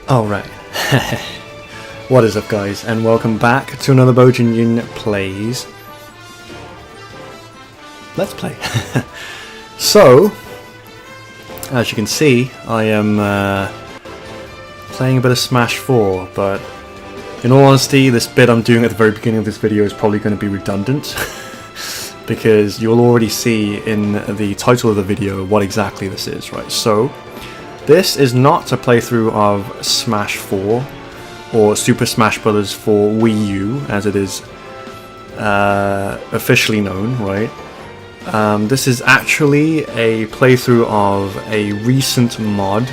Alright. What is up, guys, and welcome back to another Bowjinjin Plays. Let's play. So, as you can see, I am playing a bit of Smash 4, but in all honesty, this bit I'm doing at the very beginning of this video is probably going to be redundant. Because you'll already see in the title of the video what exactly this is, right? So, this is not a playthrough of Smash 4 or Super Smash Bros. For Wii U, as it is officially known, right? This is actually a playthrough of a recent mod.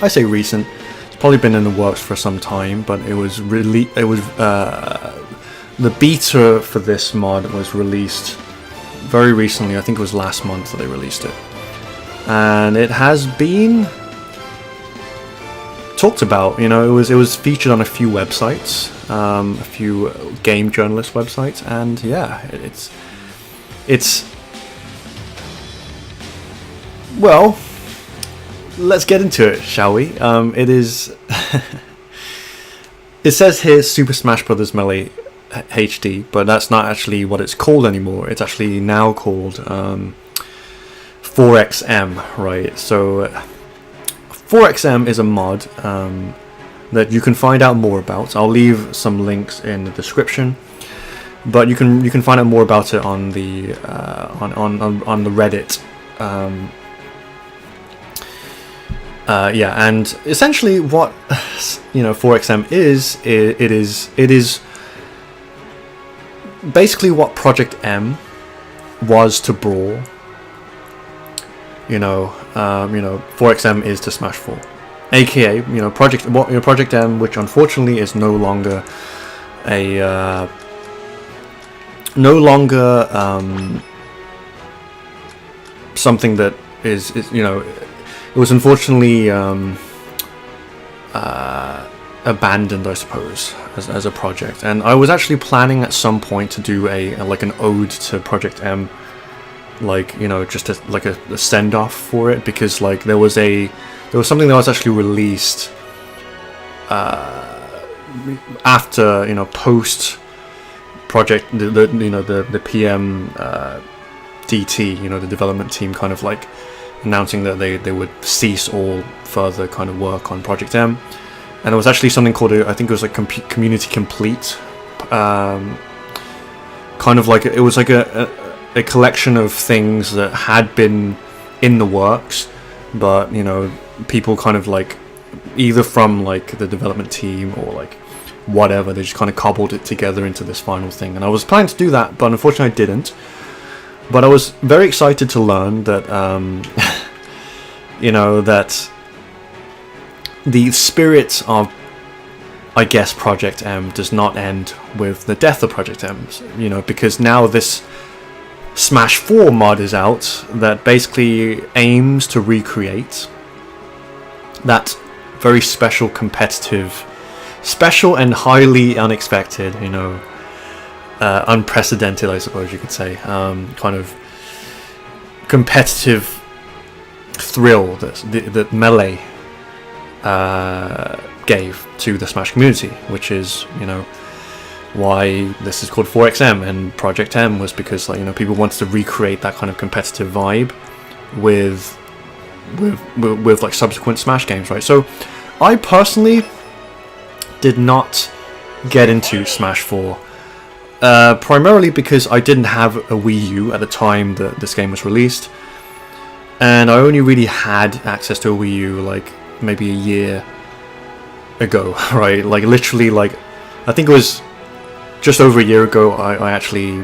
I say recent; it's probably been in the works for some time, but it was the beta for this mod was released very recently. I think it was last month that they released it. And it has been talked about, you know, it was featured on a few websites, a few game journalist websites, and yeah, it's well, let's get into it, shall we? It is it says here Super Smash Bros. Melee HD, but that's not actually what it's called anymore. It's actually now called 4XM, right? So 4XM is a mod that you can find out more about. I'll leave some links in the description, but you can find out more about it on the on the Reddit. Yeah, and essentially what 4XM is, it is basically what Project M was to Brawl. 4XM is to Smash 4, aka Project M, which unfortunately is no longer something that is it was unfortunately abandoned, I suppose, as a project. And I was actually planning at some point to do an ode to Project M, just a send off for it, because there was something that was actually released after post project the PM DT, the development team kind of announcing that they would cease all further kind of work on Project M. And there was actually something called I think it was Community Complete, it was a collection of things that had been in the works, but people kind of either from the development team or whatever, they just kind of cobbled it together into this final thing. And I was planning to do that, but unfortunately I didn't. But I was very excited to learn that that the spirit of, I guess, Project M does not end with the death of Project M, because now this Smash 4 mod is out that basically aims to recreate that very special competitive, special and highly unexpected, unprecedented, I suppose you could say, kind of competitive thrill that Melee gave to the Smash community, which is why this is called 4XM, and Project M was because people wanted to recreate that kind of competitive vibe with subsequent Smash games, right? So I personally did not get into Smash 4 primarily because I didn't have a Wii U at the time that this game was released, and I only really had access to a Wii U maybe a year ago, right? Literally, I think it was just over a year ago I actually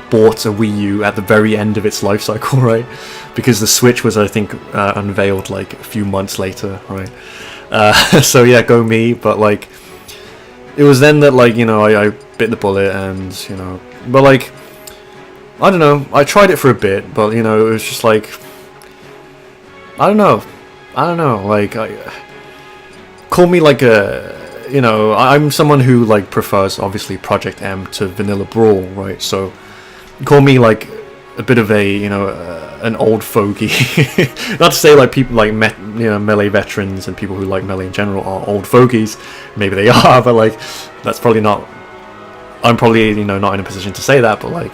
bought a Wii U at the very end of its life cycle, right? Because the Switch was, I think, unveiled a few months later, right? So yeah, go me. But it was then that I bit the bullet, and but I don't know, I tried it for a bit, but it was just I don't know, call me I'm someone who prefers obviously Project M to vanilla Brawl, right? So call me a bit of a an old fogey. Not to say like people like Melee veterans and people who like Melee in general are old fogies. Maybe they are, but like that's probably not. I'm probably not in a position to say that, but like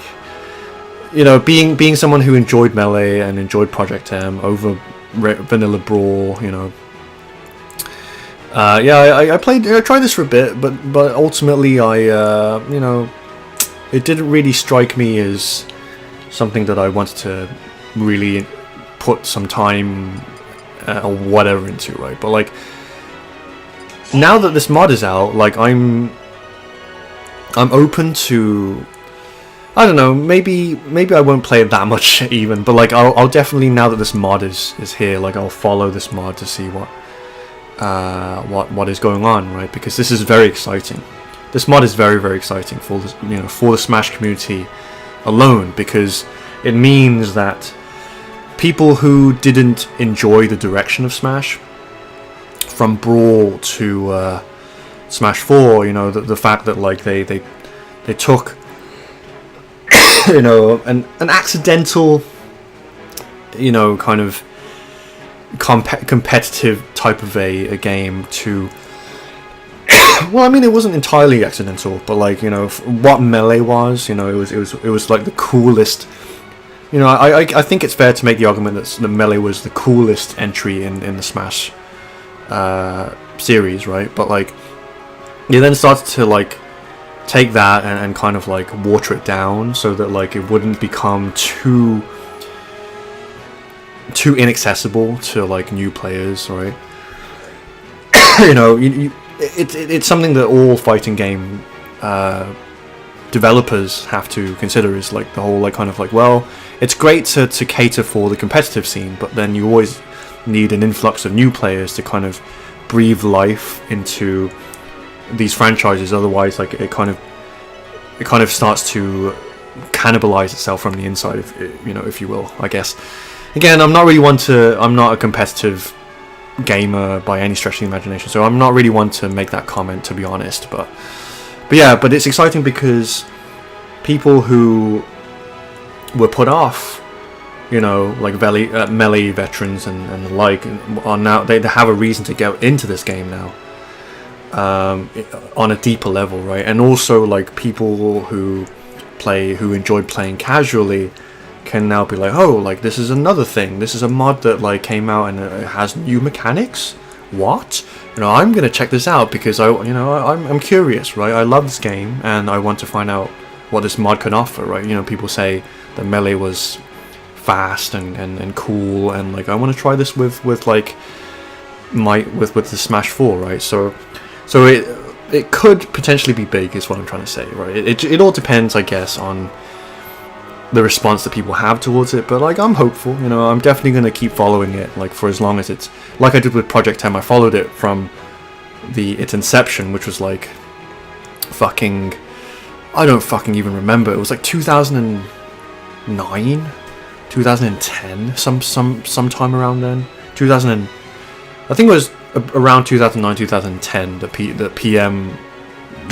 being someone who enjoyed Melee and enjoyed Project M over Vanilla Brawl, I tried this for a bit, but ultimately it didn't really strike me as something that I wanted to really put some time or whatever into, right? But like now that this mod is out, like I'm open to, I don't know, maybe I won't play it that much even, but like I'll definitely, now that this mod is here, like I'll follow this mod to see what is going on, right? Because this is very exciting. This mod is very, very exciting for the for the Smash community alone, because it means that people who didn't enjoy the direction of Smash, from Brawl to Smash 4, the fact that like they took an accidental kind of competitive type of a game to well, I mean, it wasn't entirely accidental, but like what Melee was, it was like the coolest. I think it's fair to make the argument that the Melee was the coolest entry in the Smash series, right? But like you then started to like take that and kind of like water it down so that like it wouldn't become too inaccessible to like new players, right? It's something that all fighting game developers have to consider, is like the whole like kind of like, well, it's great to cater for the competitive scene, but then you always need an influx of new players to kind of breathe life into these franchises. Otherwise, like it kind of starts to cannibalize itself from the inside, if you will, I guess. Again, I'm not a competitive gamer by any stretch of the imagination, so I'm not really one to make that comment, to be honest, but it's exciting because people who were put off, like Melee veterans and the like, are now, they have a reason to get into this game now, on a deeper level, right? And also like people who enjoyed playing casually can now be like, oh, like this is another thing, this is a mod that like came out and it has new mechanics, what? I'm gonna check this out because I'm curious, right? I love this game and I want to find out what this mod can offer, right? People say that Melee was fast and cool, and like I want to try this with the Smash 4, right? So it could potentially be big, is what I'm trying to say, right? It all depends, I guess, on the response that people have towards it, but like I'm hopeful. I'm definitely going to keep following it, like for as long as it's like I did with Project M. I followed it from its inception, which was like fucking, I don't fucking even remember. It was like 2009, 2010, sometime around then. I think it was around 2009, 2010 the PM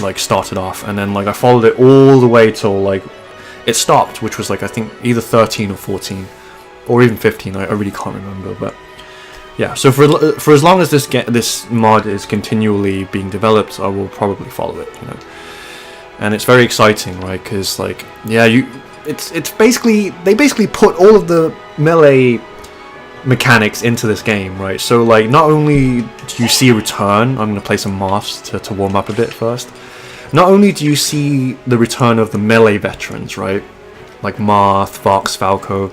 like started off, and then like I followed it all the way till like it stopped, which was like I think either 13 or 14 or even 15. I really can't remember, but yeah. So for as long as this mod is continually being developed, I will probably follow it. And it's very exciting, right? Because like it's basically, they basically put all of the Melee mechanics into this game, right? So like not only do you see a return, I'm gonna play some Moths to warm up a bit first. Not only do you see the return of the Melee veterans, right, like Moth, Fox, Falco,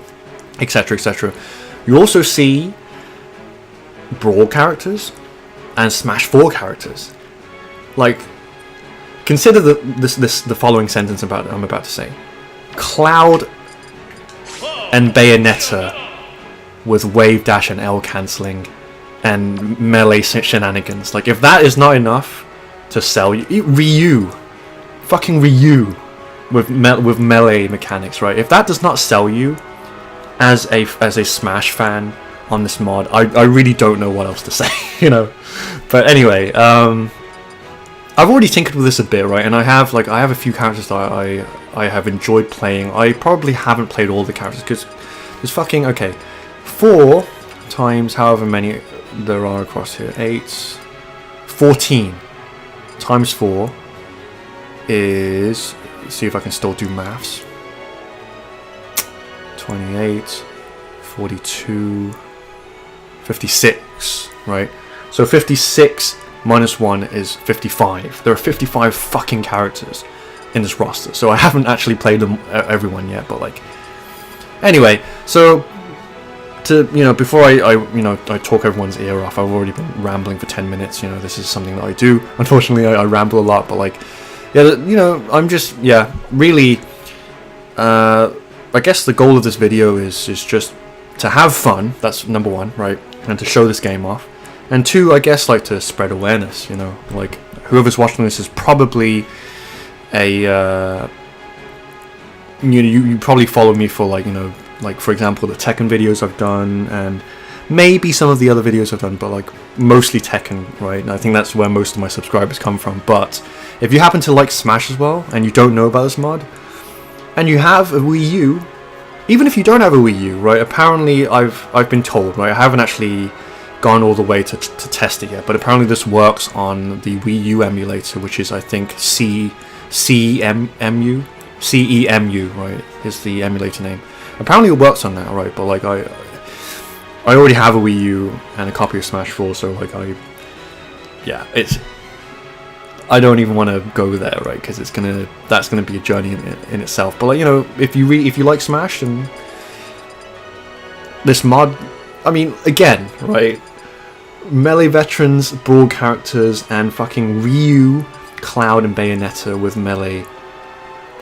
etc., you also see Brawl characters and Smash 4 characters. Like, consider the following sentence I'm about to say: Cloud and Bayonetta with wave dash and L cancelling and Melee shenanigans. Like, if that is not enough to sell you, fucking Ryu with Melee mechanics, right? If that does not sell you as a Smash fan on this mod, I really don't know what else to say, But anyway, I've already tinkered with this a bit, right? And I have a few characters that I have enjoyed playing. I probably haven't played all the characters because It's fucking okay. 4 times however many there are across here. 8, 14 times 4 is. Let's see if I can still do maths. 28, 42, 56, right? So 56 minus 1 is 55. There are 55 fucking characters in this roster. So I haven't actually played them everyone yet, but like anyway, so to before I talk everyone's ear off, I've already been rambling for 10 minutes. This is something that I do. Unfortunately, I ramble a lot, but like I'm just really I guess the goal of this video is just to have fun. That's number 1, right? And to show this game off. And 2, I guess, like, to spread awareness, like whoever's watching this is probably a you probably follow me for like for example the Tekken videos I've done, and maybe some of the other videos I've done, but like mostly Tekken, right? And I think that's where most of my subscribers come from. But if you happen to like Smash as well and you don't know about this mod and you have a Wii U, even if you don't have a Wii U, right? Apparently I've been told, right? I haven't actually gone all the way to test it yet, but apparently this works on the Wii U emulator, which is I think CEMU, right, is the emulator name. Apparently it works on that, right? But like I already have a Wii U and a copy of Smash 4, so like I don't even want to go there, right? Because that's gonna be a journey in itself. But like if you like Smash, and this mod, I mean, again, right? Melee veterans, Brawl characters, and fucking Ryu, Cloud, and Bayonetta with melee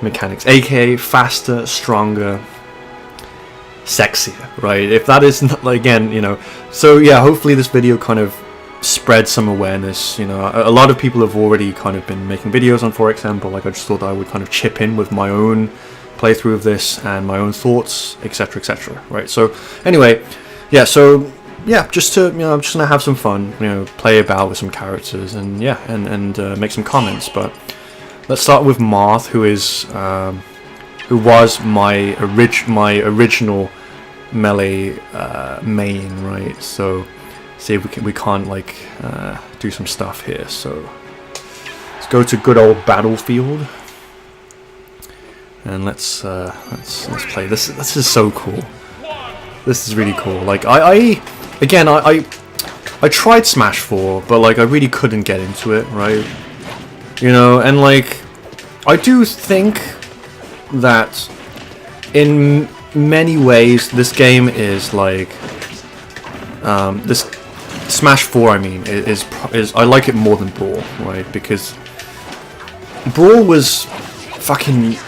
mechanics, aka faster, stronger, sexier, right? If that isn't, again, so yeah, hopefully this video kind of spread some awareness. A lot of people have already kind of been making videos on 4XM, but like I just thought I would kind of chip in with my own playthrough of this and my own thoughts, etc., right? So anyway, just to I'm just gonna have some fun, play about with some characters, and make some comments. But let's start with Marth, who was my original melee main, right? So see if we can't like do some stuff here. So let's go to good old Battlefield, and let's play. This is so cool. This is really cool. Like I tried Smash 4, but like I really couldn't get into it, right? And like I do think that in many ways this game is like this Smash 4, I mean, is I like it more than Brawl, right? Because Brawl was fucking,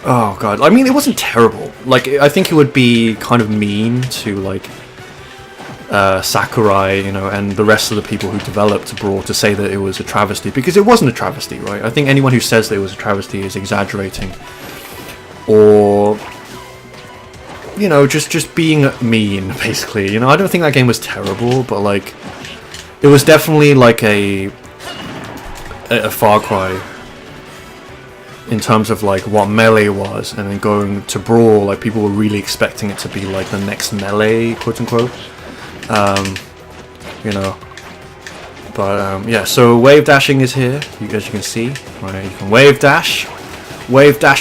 oh god, I mean, it wasn't terrible. Like I think it would be kind of mean to like Sakurai, and the rest of the people who developed Brawl to say that it was a travesty, because it wasn't a travesty, right? I think anyone who says that it was a travesty is exaggerating, or just being mean, basically. I don't think that game was terrible, but like it was definitely like a far cry in terms of like what Melee was, and then going to Brawl, like people were really expecting it to be like the next Melee, quote unquote. But so wave dashing is here, as you can see, right? You can wave dash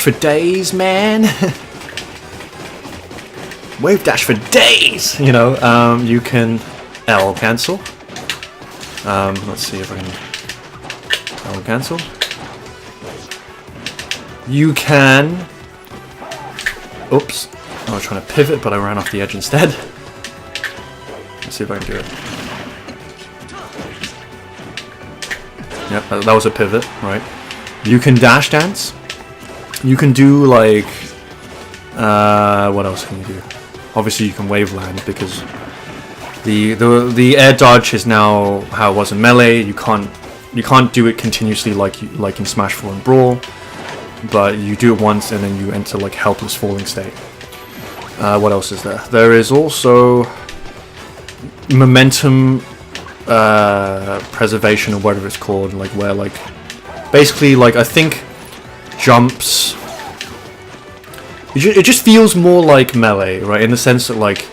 for days, man. Wave dash for days, you can L cancel. Let's see if I can L cancel. You can, oops, I was trying to pivot, but I ran off the edge instead. Let's see if I can do it. Yep, that was a pivot, right? You can dash dance. You can do like, what else can you do? Obviously you can wave land, because the air dodge is now how it was in Melee. You can't do it continuously like in Smash 4 and Brawl, but you do it once and then you enter like helpless falling state. What else is there? There is also momentum preservation, or whatever it's called, like where like basically like I think jumps, it just feels more like Melee, right? In the sense that like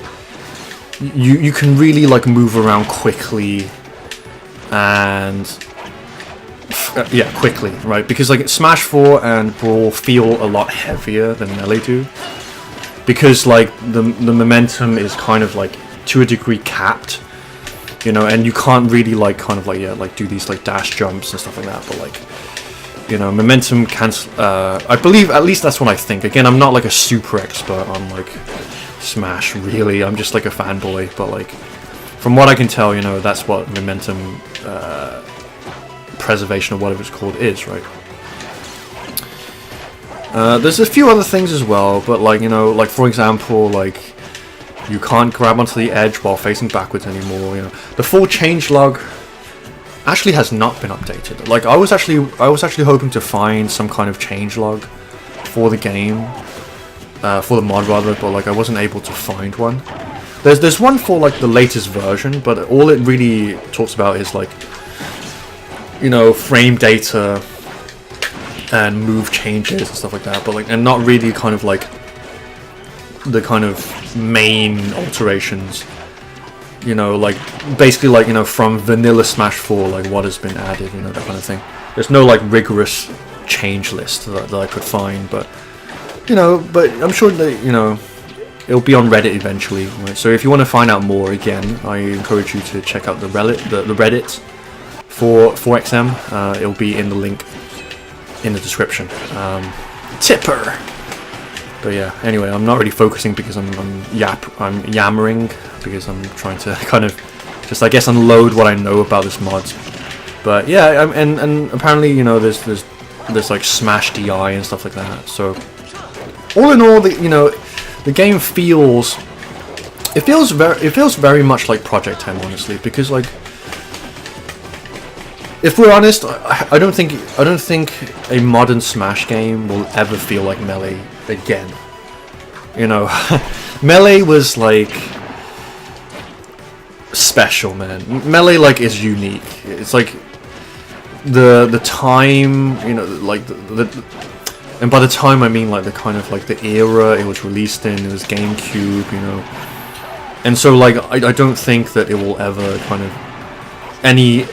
you can really like move around quickly and yeah, quickly, right? Because like Smash 4 and Brawl feel a lot heavier than Melee do, because like the momentum is kind of like to a degree capped, you know, and you can't really like kind of like like do these like dash jumps and stuff like that. But like, you know, momentum cancel. I believe, at least that's what I think. Again, I'm not like a super expert on like Smash, really. I'm just like a fanboy, but like from what I can tell, you know, that's what momentum preservation or whatever it's called is, right? There's a few other things as well, but like, you know, like for example, like you can't grab onto the edge while facing backwards anymore. You know, the full changelog actually has not been updated. Like I was actually hoping to find some kind of changelog for the game, for the mod rather, but like I wasn't able to find one. There's one for like the latest version, but all it really talks about is like, you know, frame data and move changes and stuff like that, but like, and not really kind of like the kind of main alterations, you know, like basically like, you know, from vanilla Smash 4, like what has been added, you know, that kind of thing. There's no like rigorous change list that I could find, but you know, but I'm sure that, you know, it'll be on Reddit eventually, right? So if you want to find out more, again, I encourage you to check out the Reddit for 4XM. It'll be in the link in the description. Tipper. But yeah, anyway, I'm not really focusing because I'm yammering, because I'm trying to kind of just, I guess, unload what I know about this mod. But yeah, and apparently, you know, there's like Smash DI and stuff like that. So all in all, you know, the game feels very much like Project M, honestly, because like, if we're honest, I don't think a modern Smash game will ever feel like Melee again. You know, Melee was like special, man. Melee like is unique. It's like the time, you know, like and by the time I mean like the kind of like the era it was released in. It was GameCube, you know, and so like I don't think that it will ever kind of any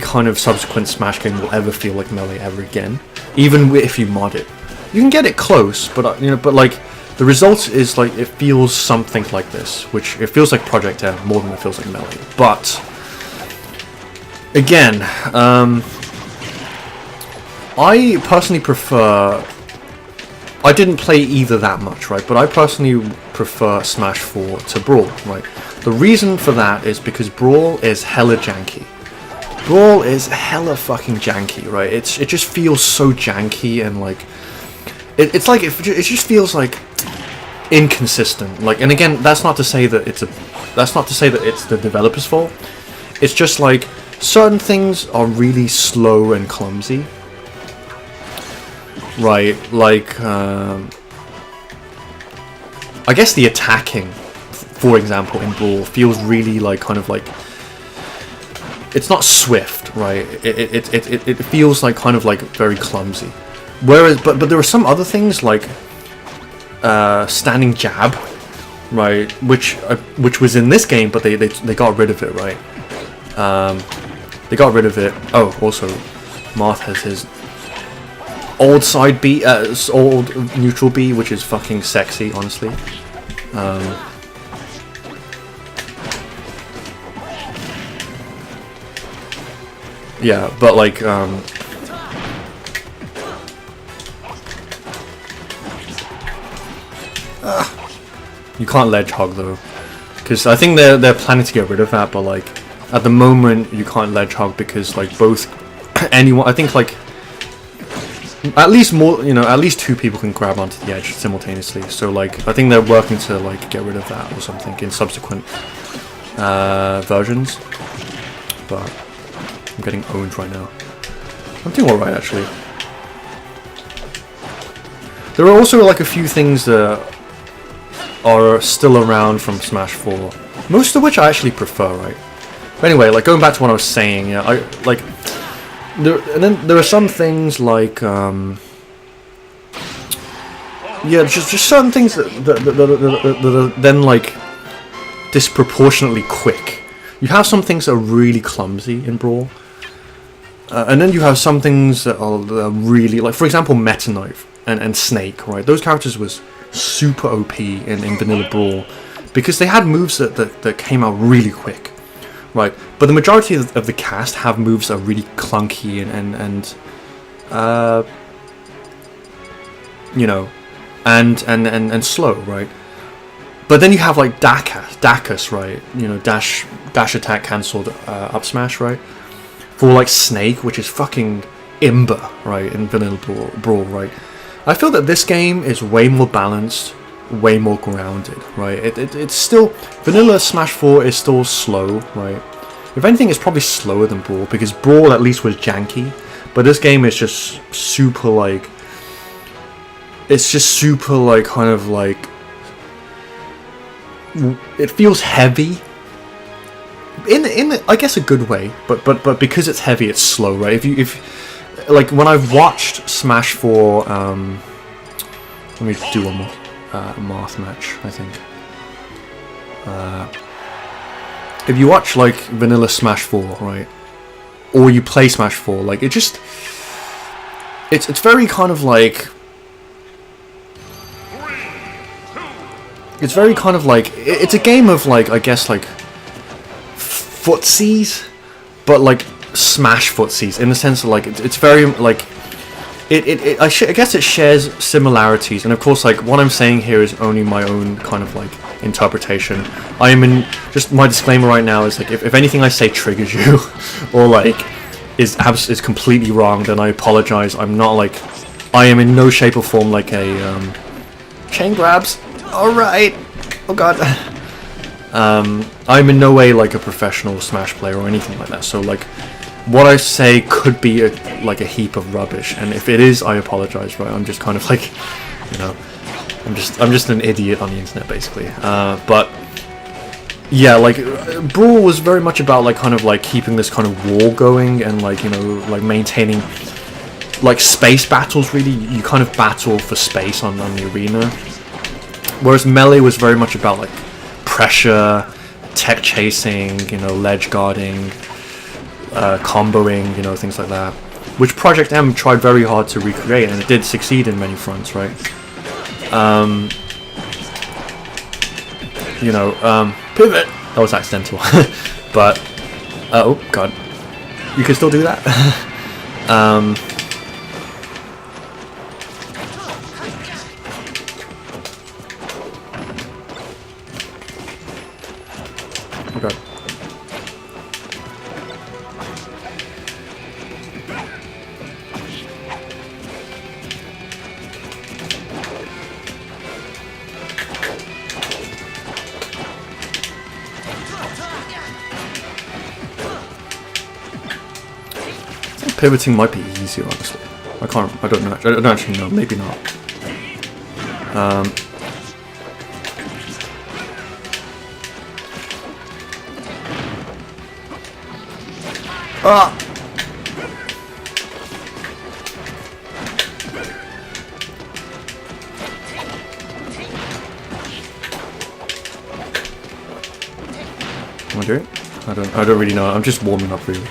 kind of subsequent Smash game will ever feel like Melee ever again, even if you mod it. You can get it close, but you know, but like the result is like it feels something like this, which it feels like Project M more than it feels like Melee. But again, I personally prefer. I didn't play either that much, right? But I personally prefer Smash 4 to Brawl, right? The reason for that is because Brawl is hella janky. Brawl is hella fucking janky, right? It just feels so janky, and like it's like it just feels like inconsistent. Like, and again, that's not to say that it's the developer's fault. It's just like certain things are really slow and clumsy, right? Like I guess the attacking, for example, in Brawl feels really like kind of like, it's not swift, right? It feels like kind of like very clumsy. Whereas, but there are some other things like standing jab, right? Which was in this game, but they got rid of it, right? They got rid of it. Oh, also, Marth has his old side B, old neutral B, which is fucking sexy, honestly. Yeah, but like, you can't ledge hog though, because I think they're planning to get rid of that. But like, at the moment, you can't ledge hog because like both anyone, I think like at least more, you know, at least two people can grab onto the edge simultaneously. So like, I think they're working to like get rid of that or something in subsequent versions. But I'm getting owned right now. I'm doing alright, actually. There are also like a few things that are still around from Smash 4, most of which I actually prefer, right? But anyway, like going back to what I was saying, yeah, I like and then there are some things like yeah, just certain things that are then like disproportionately quick. You have some things that are really clumsy in Brawl, and then you have some things that are really, like, for example, Meta Knight and Snake, right? Those characters was super OP in Vanilla Brawl because they had moves that came out really quick, right? But the majority of the cast have moves that are really clunky and you know, and slow, right? But then you have like Dacus, right? You know, dash attack cancelled up smash, right? For like Snake, which is fucking imber, right? In Vanilla Brawl, right? I feel that this game is way more balanced, way more grounded, right? It's still, Vanilla Smash 4 is still slow, right? If anything, it's probably slower than Brawl, because Brawl at least was janky, but this game is just super like, it's just super like kind of like, it feels heavy in I guess a good way, but because it's heavy, it's slow, right? If like when I've watched Smash 4, let me do one more math match, I think. If you watch like Vanilla Smash 4, right, or you play Smash 4, like it just, it's very kind of like, it's very kind of like, it's a game of like, I guess like footsies, but like Smash footsies, in the sense of like it's very like I guess it shares similarities, and of course like what I'm saying here is only my own kind of like interpretation. I am in, just my disclaimer right now is like if anything I say triggers you or like is completely wrong, then I apologize. I'm not like, I am in no shape or form like a chain grabs. Alright. Oh god. I'm in no way like a professional Smash player or anything like that, so like what I say could be like a heap of rubbish, and if it is, I apologize, right? I'm just kind of like, you know, I'm just an idiot on the internet basically. But yeah, like Brawl was very much about like kind of like keeping this kind of war going, and like, you know, like maintaining like space battles. Really, you kind of battle for space on the arena. Whereas Melee was very much about like pressure, tech chasing, you know, ledge guarding, comboing, you know, things like that. Which Project M tried very hard to recreate, and it did succeed in many fronts, right? You know, pivot! That was accidental. But, oh god. You can still do that? Okay. Pivoting might be easier, honestly. I don't actually know. Maybe not. Am I doing? I don't really know. I'm just warming up, really.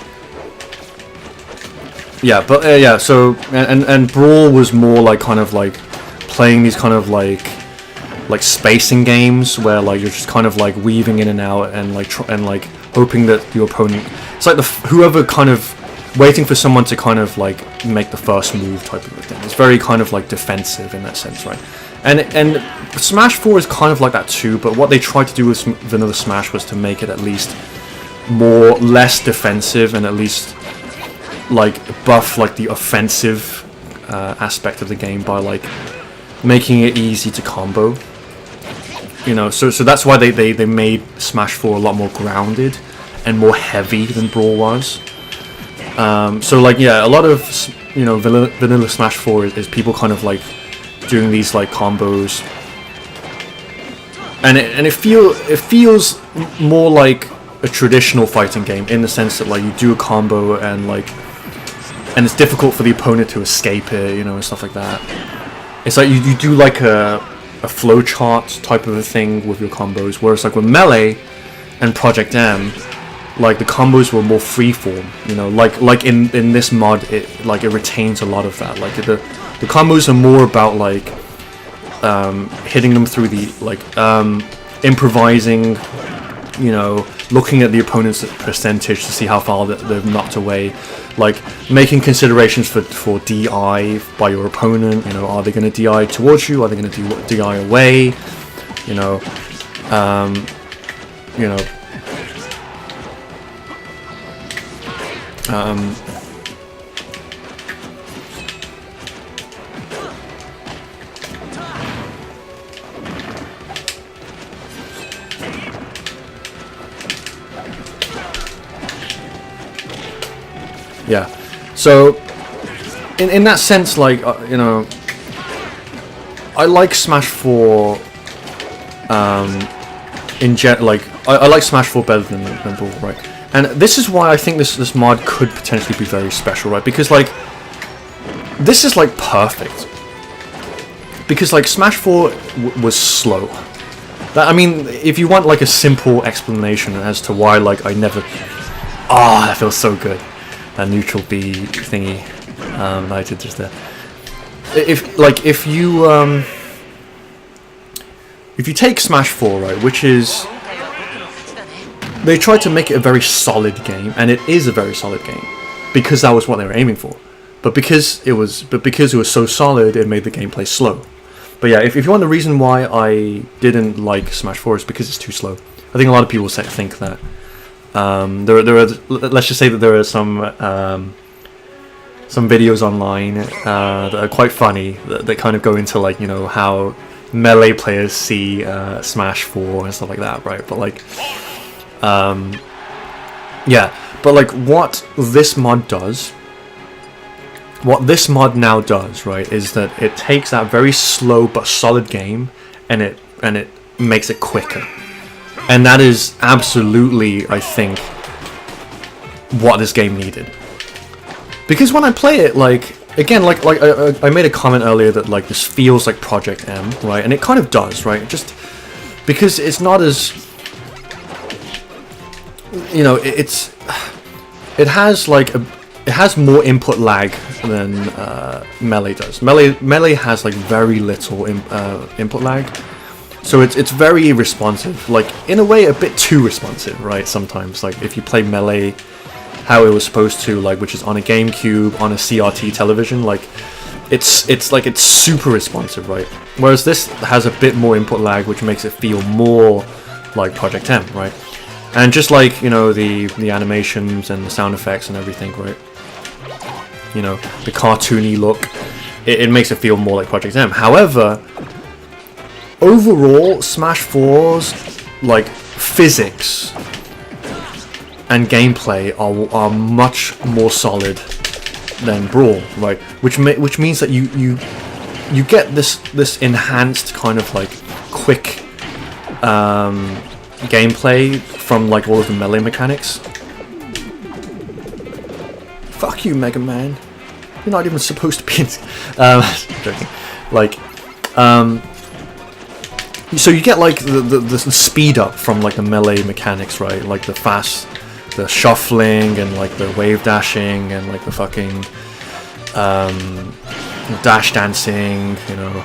Yeah, but yeah. So and Brawl was more like kind of like playing these kind of like spacing games where like you're just kind of like weaving in and out and like hoping that your opponent, it's like whoever kind of waiting for someone to kind of like make the first move type of a thing. It's very kind of like defensive in that sense, right? And Smash 4 is kind of like that too, but what they tried to do with Vanilla Smash was to make it at least less defensive, and at least like buff like the offensive aspect of the game by like making it easy to combo, you know. So that's why they made Smash 4 a lot more grounded and more heavy than Brawl was. So like yeah, a lot of, you know, Vanilla Smash 4 is people kind of like doing these like combos, and it feels more like a traditional fighting game in the sense that like you do a combo and it's difficult for the opponent to escape it, you know, and stuff like that. it's like you do like a flowchart type of a thing with your combos, whereas like with Melee and Project M, like the combos were more freeform, you know, like in this mod, it retains a lot of that. Like the combos are more about like hitting them through the improvising, you know, looking at the opponent's percentage to see how far they've knocked away, like making considerations for DI by your opponent. You know, are they going to DI towards you? Are they going to DI away? You know, you know. Yeah, so in that sense, like you know, I like Smash 4. I like Smash 4 better than Brawl, right? And this is why I think this mod could potentially be very special, right? Because like this is like perfect. Because like Smash 4 was slow. I mean, if you want like a simple explanation as to why like I never, that feels so good. That neutral B thingy that I did just there. If you take Smash 4, right, which is, they tried to make it a very solid game, and it is a very solid game because that was what they were aiming for. But because it was so solid, it made the gameplay slow. But yeah, if you want the reason why I didn't like Smash 4 is because it's too slow. I think a lot of people think that. There are, let's just say that there are some videos online that are quite funny that kind of go into like, you know, how Melee players see Smash 4 and stuff like that, right? But like, yeah, but like what this mod now does, right, is that it takes that very slow but solid game and it makes it quicker. And that is absolutely, I think, what this game needed. Because when I play it, like, again, like I made a comment earlier that like this feels like Project M, right? And it kind of does, right? Just because it's not as, you know, it has more input lag than Melee does. Melee has like very little input lag. So it's very responsive, like in a way a bit too responsive, right? Sometimes, like if you play Melee how it was supposed to, like which is on a GameCube, on a CRT television, like it's super responsive, right? Whereas this has a bit more input lag, which makes it feel more like Project M, right? And just like, you know, the animations and the sound effects and everything, right? You know, the cartoony look, it makes it feel more like Project M. However, overall, Smash 4's like physics and gameplay are much more solid than Brawl, right? Which means that you get this enhanced kind of like quick gameplay from like all of the Melee mechanics. Fuck you, Mega Man. You're not even supposed to be in. Joking. Like, so you get like the speed up from like the Melee mechanics, right? Like the shuffling and like the wave dashing and like the fucking dash dancing, you know.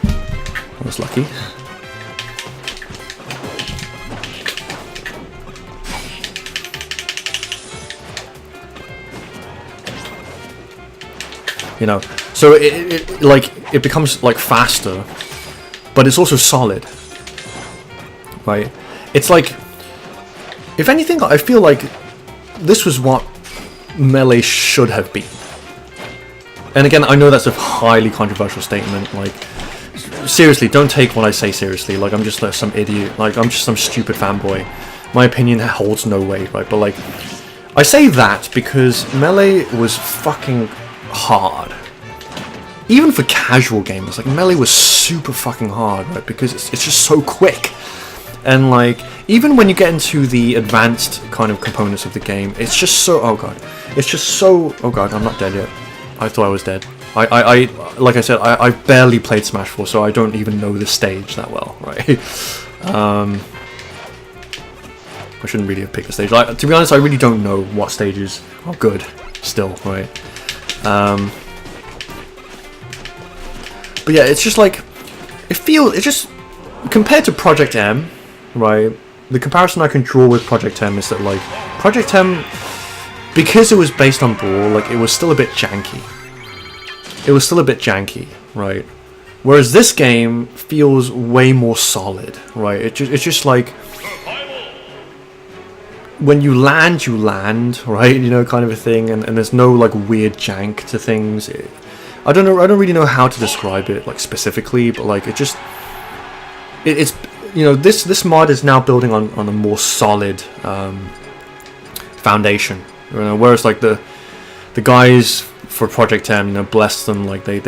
I was lucky. You know, so it becomes like faster, but it's also solid, right? It's like, if anything, I feel like this was what Melee should have been. And again, I know that's a highly controversial statement. Like, seriously, don't take what I say seriously. Like, I'm just some idiot. Like, I'm just some stupid fanboy. My opinion holds no weight, right? But like, I say that because Melee was fucking hard. Even for casual gamers, like Melee was super fucking hard, right? Because it's just so quick. And like, even when you get into the advanced kind of components of the game, it's just so, oh god, I'm not dead yet. I thought I was dead. like I said, I barely played Smash 4, so I don't even know the stage that well, right? I shouldn't really have picked the stage. To be honest, I really don't know what stages are good still, right? But yeah, it's just like, it's just, compared to Project M, right? The comparison I can draw with Project M is that, like, Project M, because it was based on Brawl, like, it was still a bit janky. Right? Whereas this game feels way more solid, right? It's just like, when you land, right? You know, kind of a thing, and there's no, like, weird jank to things. I don't really know how to describe it, like, specifically, but, like, it's you know, this mod is now building on a more solid foundation, you know, whereas, like, the guys for Project M, you know, bless them, like, they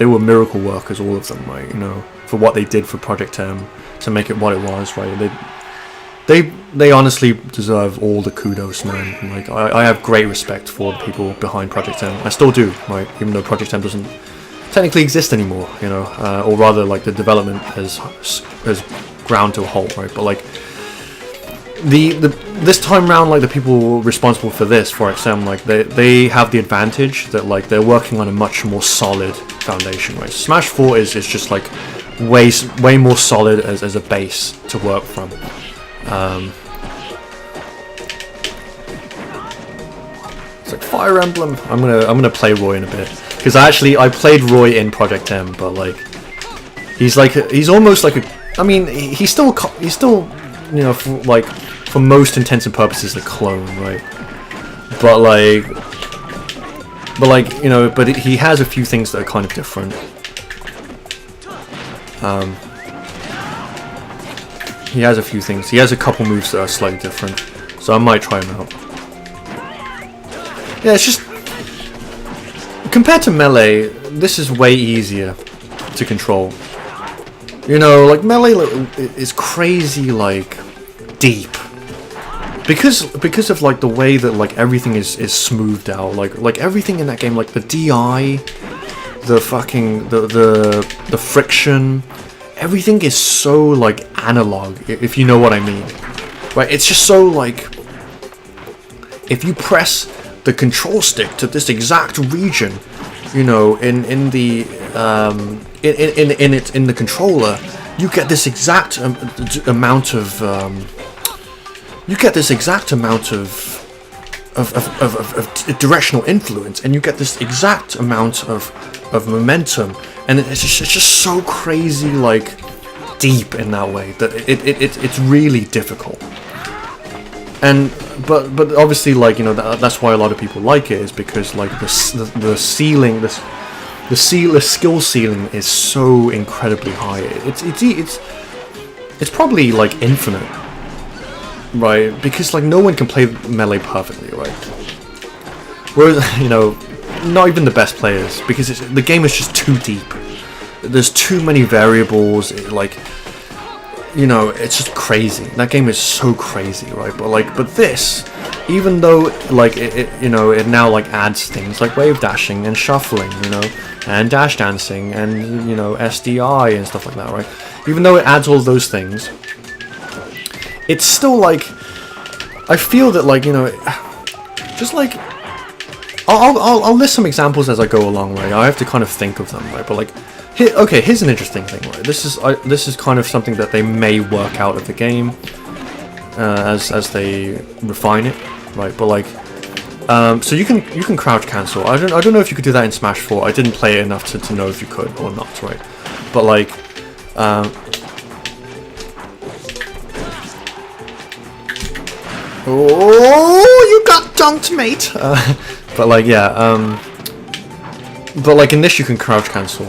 were miracle workers, all of them, right? You know, for what they did for Project M to make it what it was, right? They honestly deserve all the kudos, man. Like, I have great respect for the people behind Project M. I still do, right? Even though Project M doesn't technically exist anymore, you know, or rather, like, the development has ground to a halt, right? But, like, this time round, like, the people responsible for this, for XM, like, they have the advantage that, like, they're working on a much more solid foundation, right? Smash 4 is just, like, way more solid as a base to work from. It's like Fire Emblem. I'm gonna play Roy in a bit, because I played Roy in Project M, but, like, he's almost like a. I mean, he's still you know, for most intents and purposes, a clone, right? But you know, but he has a few things that are kind of different. He has a few things. He has a couple moves that are slightly different, so I might try him out. Yeah, it's just, compared to Melee, this is way easier to control. You know, like, Melee is crazy, like, deep, because of, like, the way that, like, everything is smoothed out. Like everything in that game, like the DI, the fucking the friction. Everything is so, like, analog, if you know what I mean. Right? It's just so, like, if you press the control stick to this exact region, you know, in the controller, you get this exact amount of directional influence, and you get this exact amount of momentum. And it's just so crazy, like, deep in that way that it's really difficult. And but obviously, like, you know, that's why a lot of people like it, is because, like, the ceiling, the skill ceiling is so incredibly high. It's probably, like, infinite, right? Because, like, no one can play Melee perfectly, right? Whereas, you know, not even the best players, because the game is just too deep. There's too many variables, like, you know, it's just crazy. That game is so crazy, right? But this, even though, like, you know, it now, like, adds things like wave dashing and shuffling, you know, and dash dancing and, you know, SDI and stuff like that, right? Even though it adds all those things, it's still, like, I feel that, like, you know, just, like, I'll list some examples as I go along, right? I have to kind of think of them, right? But, like, here's an interesting thing, right? This is kind of something that they may work out of the game as they refine it, right? But, like, so you can crouch cancel. I don't know if you could do that in Smash 4. I didn't play it enough to know if you could or not, right? But, like, oh, you got dunked, mate. But, like, yeah, but, like, in this you can crouch cancel,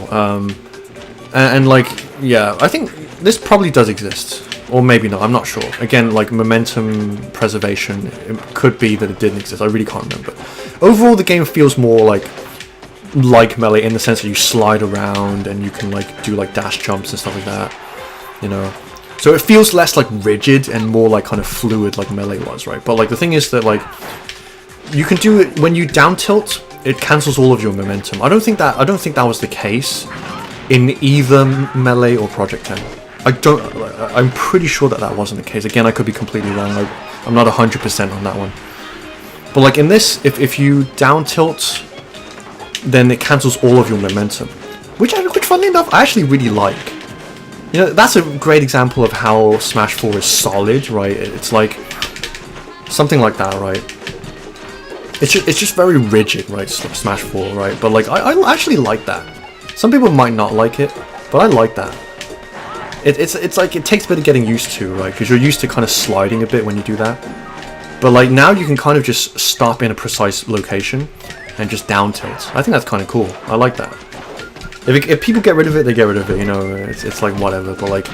and, like, yeah, I think this probably does exist, or maybe not, I'm not sure. Again, like, momentum preservation, it could be that it didn't exist, I really can't remember. Overall, the game feels more like Melee, in the sense that you slide around, and you can, like, do, like, dash jumps and stuff like that, you know. So it feels less, like, rigid and more, like, kind of fluid, like Melee was, right? But, like, the thing is that, like, you can do it when you down tilt. it cancels all of your momentum. I don't think that was the case in either Melee or Project M. I'm pretty sure that wasn't the case. Again, I could be completely wrong. I'm not 100% on that one. But like in this, if you down tilt, then it cancels all of your momentum, which funnily enough I actually really like. You know, that's a great example of how Smash 4 is solid, right? It's like something like that, right? It's just very rigid, right? Smash 4, right? But like I actually like that. Some people might not like it, but I like that. It's like it takes a bit of getting used to, right? Because you're used to kind of sliding a bit when you do that. But like now you can kind of just stop in a precise location and just down tilt. I think that's kind of cool. I like that. If people get rid of it, they get rid of it. You know, it's like whatever. But like,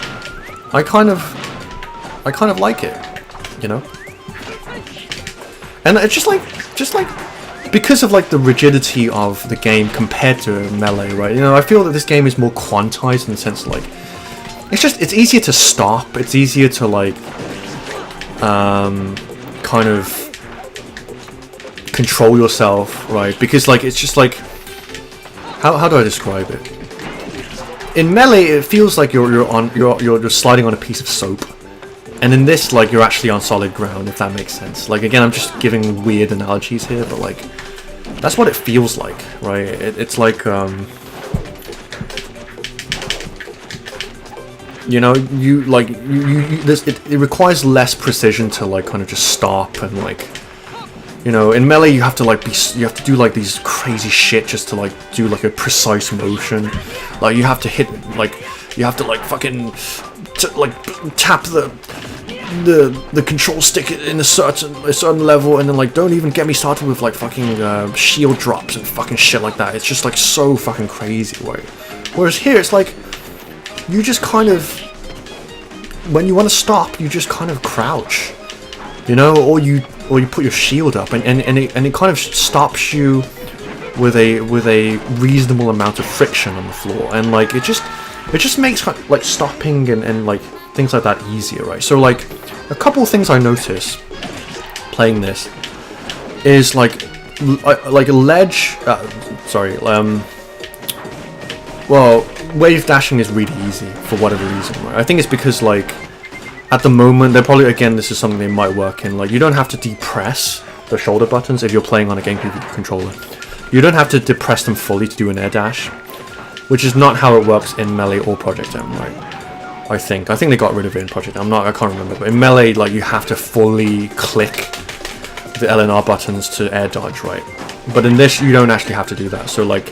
I kind of like it. You know. And it's just like because of like the rigidity of the game compared to Melee, right? You know, I feel that this game is more quantized in the sense of like it's easier to stop. It's easier to like kind of control yourself, right? Because like it's just like how do I describe it? In Melee, it feels like you're sliding on a piece of soap. And in this, like, you're actually on solid ground, if that makes sense. Like, again, I'm just giving weird analogies here, but, like, that's what it feels like, right? It's like, you know, it requires less precision to, like, kind of just stop and, like, you know, in Melee, you have to, like, you have to do, like, these crazy shit just to, like, do, like, a precise motion. Like, you have to hit, like, you have to, like, fucking tap the control stick in a certain level, and then like don't even get me started with like fucking shield drops and fucking shit like that. It's just like so fucking crazy, right? Whereas here it's like you just kind of, when you want to stop, you just kind of crouch, you know, or you put your shield up, and it kind of stops you with a reasonable amount of friction on the floor, and like it just makes like stopping and like things like that easier, right? So like a couple of things I notice playing this is like a ledge. Well, wave dashing is really easy for whatever reason, right? I think it's because like at the moment they're probably, again, this is something they might work in. Like you don't have to depress the shoulder buttons if you're playing on a GameCube controller. You don't have to depress them fully to do an air dash, which is not how it works in Melee or Project M, right? I think they got rid of it in Project M. I can't remember, but in Melee, like you have to fully click the L and R buttons to air dodge, right? But in this, you don't actually have to do that. So like,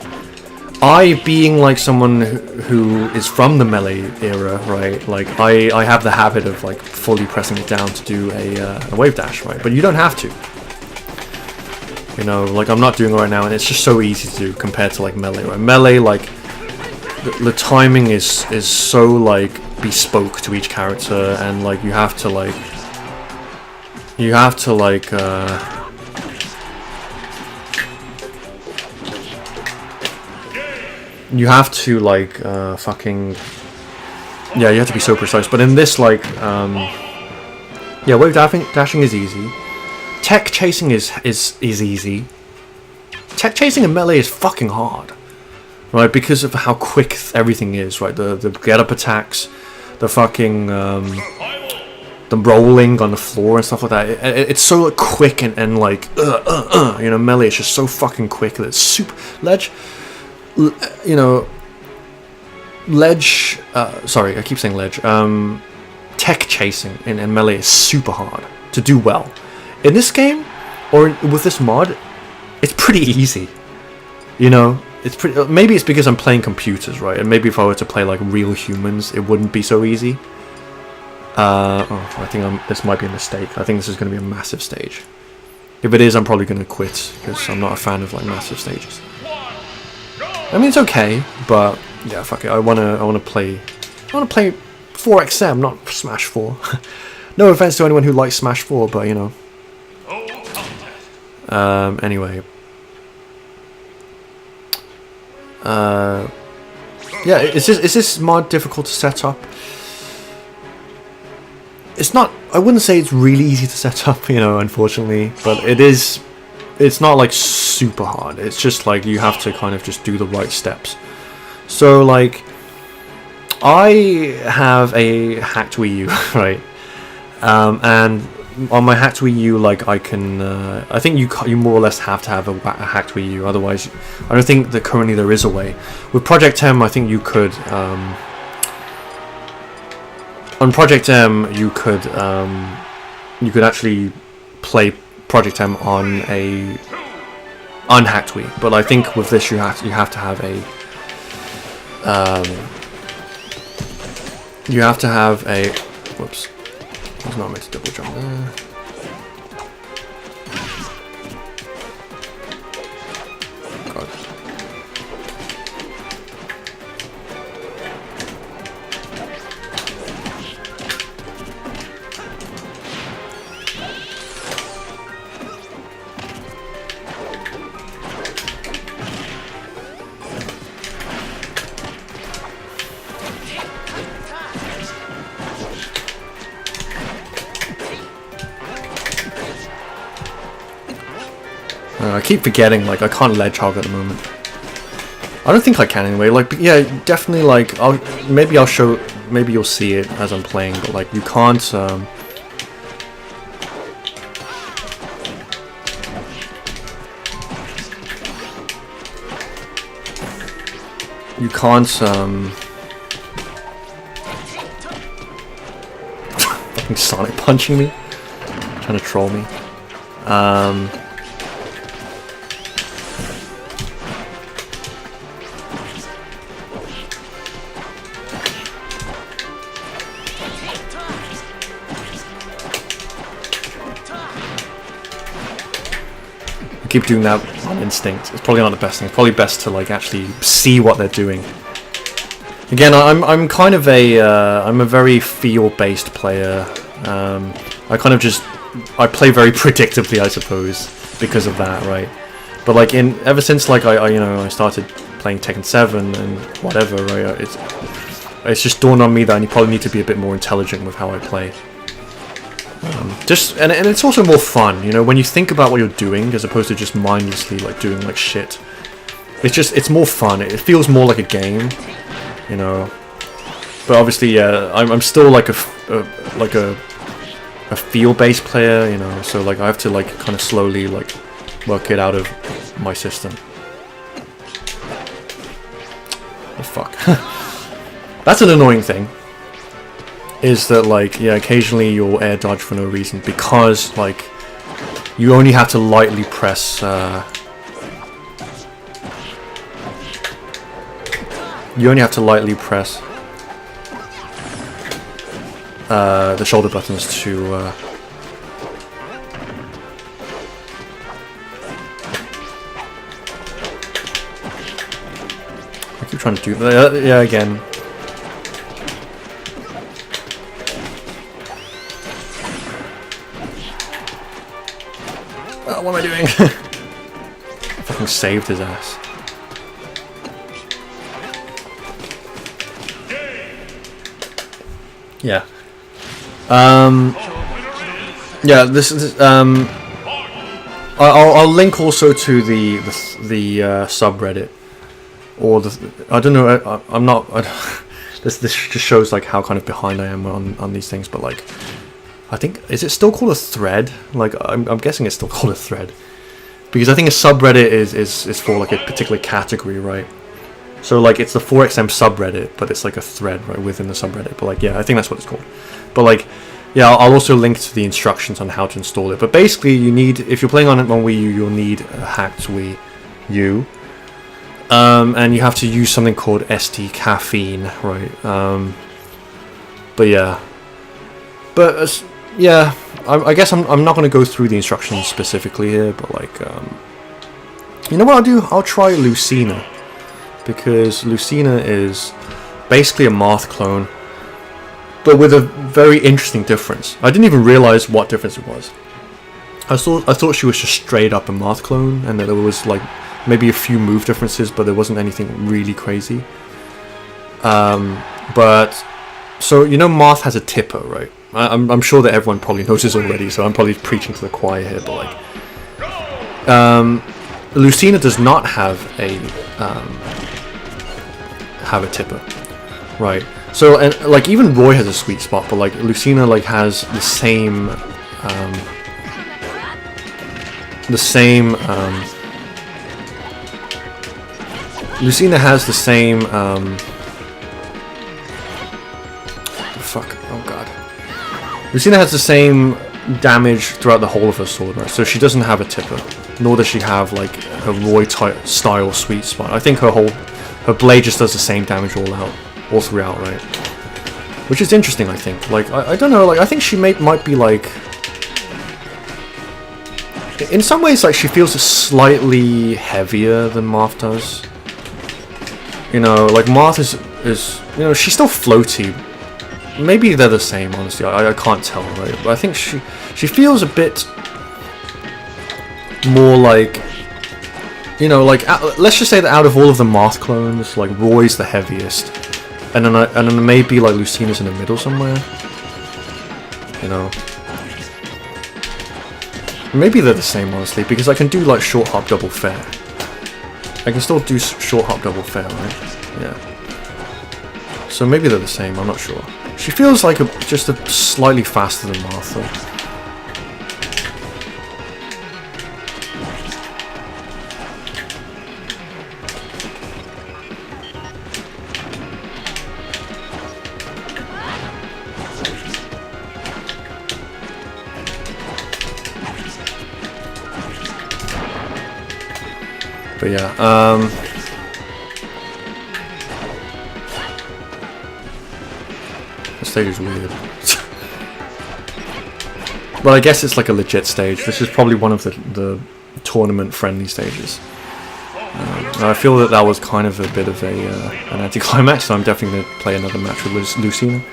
I being like someone who is from the Melee era, right? Like I have the habit of like fully pressing it down to do a wave dash, right? But you don't have to. You know, like I'm not doing it right now, and it's just so easy to do compared to like Melee, right? Melee, like the timing is so like bespoke to each character, and like you have to like fucking, yeah, you have to be so precise. But in this, like yeah, wave dashing is easy. Tech chasing is easy. Tech chasing in Melee is fucking hard, right? Because of how quick everything is, right? The get up attacks, the fucking the rolling on the floor and stuff like that. It's so like, quick and like you know, Melee is just so fucking quick that it's super ledge. You know, ledge. Sorry, I keep saying ledge. Tech chasing in Melee is super hard to do well. In this game, or with this mod, it's pretty easy. You know, it's pretty. Maybe it's because I'm playing computers, right? And maybe if I were to play like real humans, it wouldn't be so easy. I think this might be a mistake. I think this is going to be a massive stage. If it is, I'm probably going to quit because I'm not a fan of like massive stages. I mean, it's okay, but yeah, fuck it. I wanna play 4XM, not Smash 4. No offense to anyone who likes Smash 4, but you know. Anyway. Yeah, is this mod difficult to set up? It's not. I wouldn't say it's really easy to set up, you know, unfortunately, but it is it's not like super hard. It's just like you have to kind of just do the right steps. So like, I have a hacked Wii U, right? And on my hacked Wii U, like I can, I think you more or less have to have a hacked Wii U. Otherwise, I don't think that currently there is a way. With Project M, I think you could. On Project M, you could actually play Project M on a unhacked Wii. But I think with this, you have to have a. You have to have a. Whoops. I was not meant to double jump there. God. I keep forgetting, like, I can't ledge hog at the moment. I don't think I can anyway. Like, yeah, definitely, like, maybe I'll show, maybe you'll see it as I'm playing, but like, you can't, fucking Sonic punching me, trying to troll me. I keep doing that on instinct. It's probably not the best thing. It's probably best to like actually see what they're doing. Again, I'm kind of a I'm a very feel-based player. I kind of just I play very predictably, I suppose, because of that, right? But like ever since like I started playing Tekken 7 and whatever, right? It's just dawned on me that you probably need to be a bit more intelligent with how I play. And it's also more fun, you know, when you think about what you're doing as opposed to just mindlessly like doing like shit. It's more fun. It feels more like a game, you know. But obviously, yeah, I'm still like a feel-based player, you know. So like I have to like kind of slowly like work it out of my system. Oh fuck, that's an annoying thing. Is that like, yeah, occasionally you'll air dodge for no reason because like you only have to lightly press the shoulder buttons to I keep trying to do that, yeah, again. What am I doing? Fucking saved his ass. Yeah. Yeah. This is. I'll link also to the subreddit, or the. I don't know. I'm not. This just shows like how kind of behind I am on these things, but like. I think, is it still called a thread? Like, I'm guessing it's still called a thread. Because I think a subreddit is for like a particular category, right? So like, it's the 4XM subreddit, but it's like a thread, right, within the subreddit. But like, yeah, I think that's what it's called. But like, yeah, I'll also link to the instructions on how to install it. But basically, you need, if you're playing on Wii U, you'll need a hacked Wii U. And you have to use something called SD Caffeine, right? But yeah. But, yeah, I guess I'm not going to go through the instructions specifically here, but like, you know what I'll do? I'll try Lucina, because Lucina is basically a Marth clone, but with a very interesting difference. I didn't even realize what difference it was. I thought she was just straight up a Marth clone, and that there was like maybe a few move differences, but there wasn't anything really crazy. But so you know, Marth has a tipper, right? I'm sure that everyone probably knows this already, so I'm probably preaching to the choir here, but like, Lucina does not have a tipper, right? So, and like even Roy has a sweet spot, but like Lucina like has the same Lucina has the same fuck, oh god. Lucina has the same damage throughout the whole of her sword, right? So she doesn't have a tipper, nor does she have like a Roy type style sweet spot. I think her blade just does the same damage all throughout, right? Which is interesting, I think. Like I don't know, like I think she might be like, in some ways, like she feels slightly heavier than Marth does. You know, like Marth is you know, she's still floaty. Maybe they're the same, honestly. I can't tell, right? But I think she feels a bit more like, you know, like let's just say that out of all of the Marth clones, like Roy's the heaviest, and then maybe like Lucina's in the middle somewhere. You know, maybe they're the same, honestly, because I can do like short hop double fair. I can still do short hop double fair, right? Yeah. So maybe they're the same. I'm not sure. She feels like just a slightly faster than Martha. But yeah, the stage is weird. But I guess it's like a legit stage. This is probably one of the tournament-friendly stages. I feel that was kind of a bit of an anticlimax, so I'm definitely going to play another match with Lucina.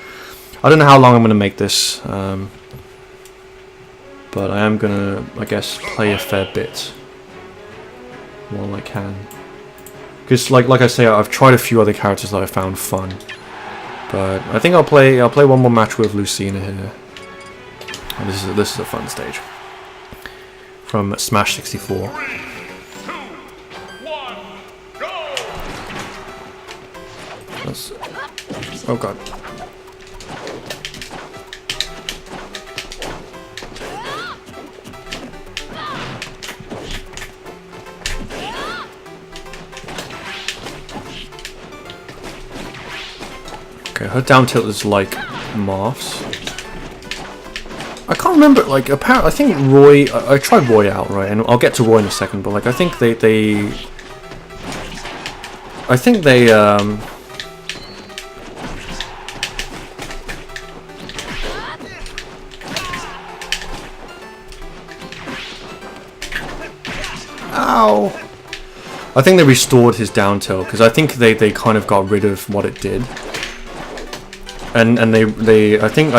I don't know how long I'm going to make this, but I am going to, I guess, play a fair bit while I can. Because, like I say, I've tried a few other characters that I found fun. But I think I'll play one more match with Lucina here. And this is a fun stage from Smash 64. 3, 2, 1, go! That's, oh god. Okay, her down tilt is like Marth's. I can't remember, like, apparently, I think Roy, I tried Roy out, right, and I'll get to Roy in a second, but, like, I think they ow! I think they restored his down tilt, because I think they kind of got rid of what it did. And I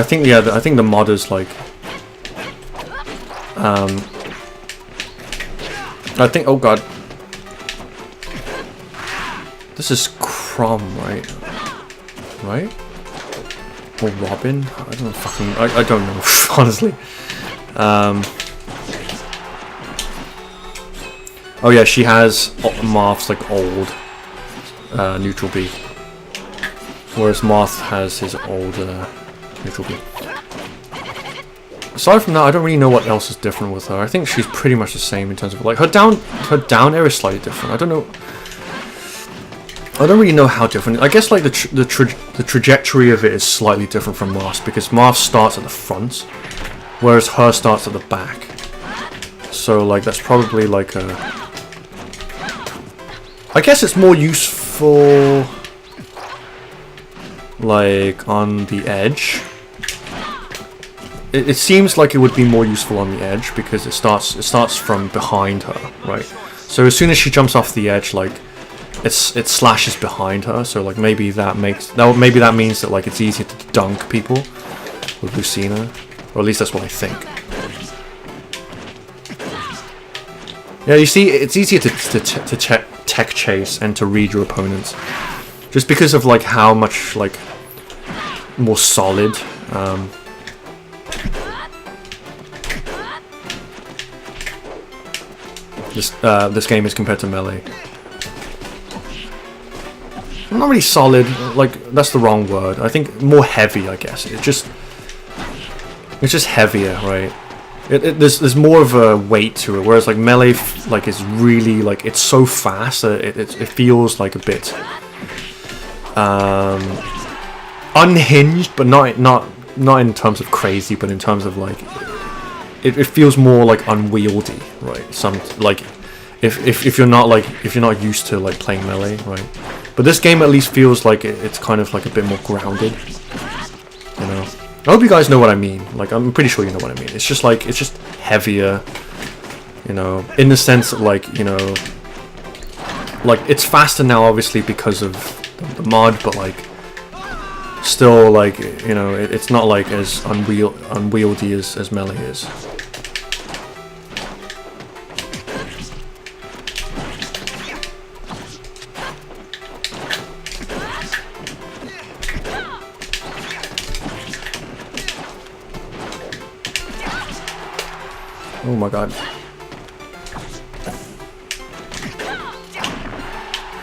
think the modders, like, I think, oh god, this is Crom, right? Or Robin? I don't know, fucking, I don't know, honestly. Oh yeah, she has Marth's like old neutral B, whereas Marth has his old neutral B. Aside from that, I don't really know what else is different with her. I think she's pretty much the same in terms of, like, her down air is slightly different. I don't know. I don't really know how different. I guess like the trajectory of it is slightly different from Marth, because Marth starts at the front, whereas her starts at the back. So like that's probably like a. I guess it's more useful like on the edge. It seems like it would be more useful on the edge because it starts from behind her, right? So as soon as she jumps off the edge, like it slashes behind her. So like maybe that means that like it's easier to dunk people with Lucina, or at least that's what I think. Yeah, you see, it's easier to tech chase and to read your opponents, just because of like how much like more solid. this game is compared to Melee. Not really solid, like, that's the wrong word. I think more heavy, I guess. It's just heavier, right? There's more of a weight to it, whereas like Melee, like, is really, like, it's so fast that it feels like a bit unhinged, but not in terms of crazy, but in terms of like it feels more like unwieldy, right? Some like if you're not used to like playing Melee, right? But this game at least feels like it's kind of like a bit more grounded, you know. I hope you guys know what I mean. Like, I'm pretty sure you know what I mean. It's just like, it's just heavier, you know, in the sense that, like, you know, like, it's faster now obviously because of the mod, but like still, like, you know, it's not like as unwieldy as Melee is. Oh my god.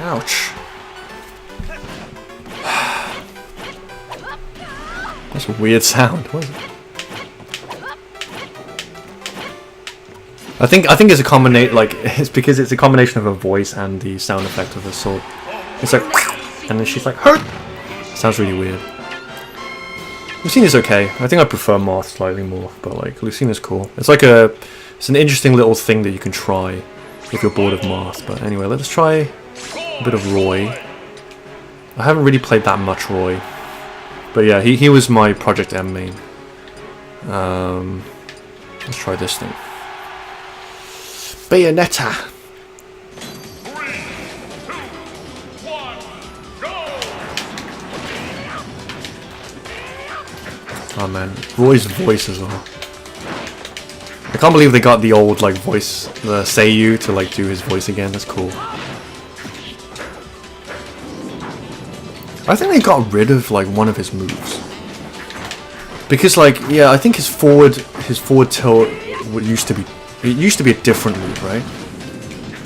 Ouch. That's a weird sound. What is it? I think it's a combination, like, it's because it's a combination of her voice and the sound effect of the sword. It's like, and then she's like, hurt! Sounds really weird. Lucina's okay. I think I prefer Moth slightly more, but like Lucina's cool. It's like it's an interesting little thing that you can try if you're bored of Moth. But anyway, let's try a bit of Roy. I haven't really played that much Roy, but yeah, he was my Project M main. Let's try this thing. Bayonetta. 3, 2, 1, go! Oh man, Roy's voice as well. I can't believe they got the old like voice, the Seiyu, to like do his voice again. That's cool. I think they got rid of like one of his moves because, like, yeah, I think his forward tilt used to be a different move, right?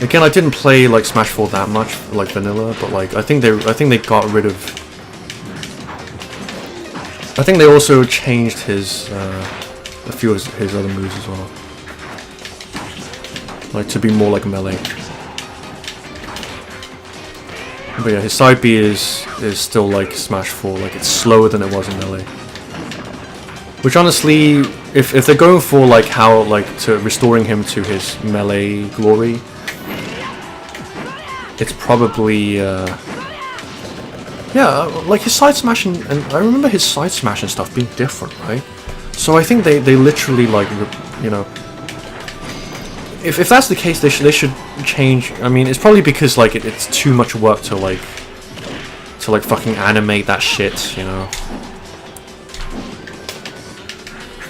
Again, I didn't play like Smash 4 that much, like vanilla, but like I think they got rid of. I think they also changed his a few of his other moves as well, like to be more like Melee. But yeah, his side B is still like Smash 4, like it's slower than it was in Melee. Which honestly, if they're going for like how like to restoring him to his Melee glory, it's probably yeah, like his side smashing, and I remember his side smash and stuff being different, right? So I think they literally like, you know, if that's the case, they should change. I mean, it's probably because like it's too much work to like fucking animate that shit, you know.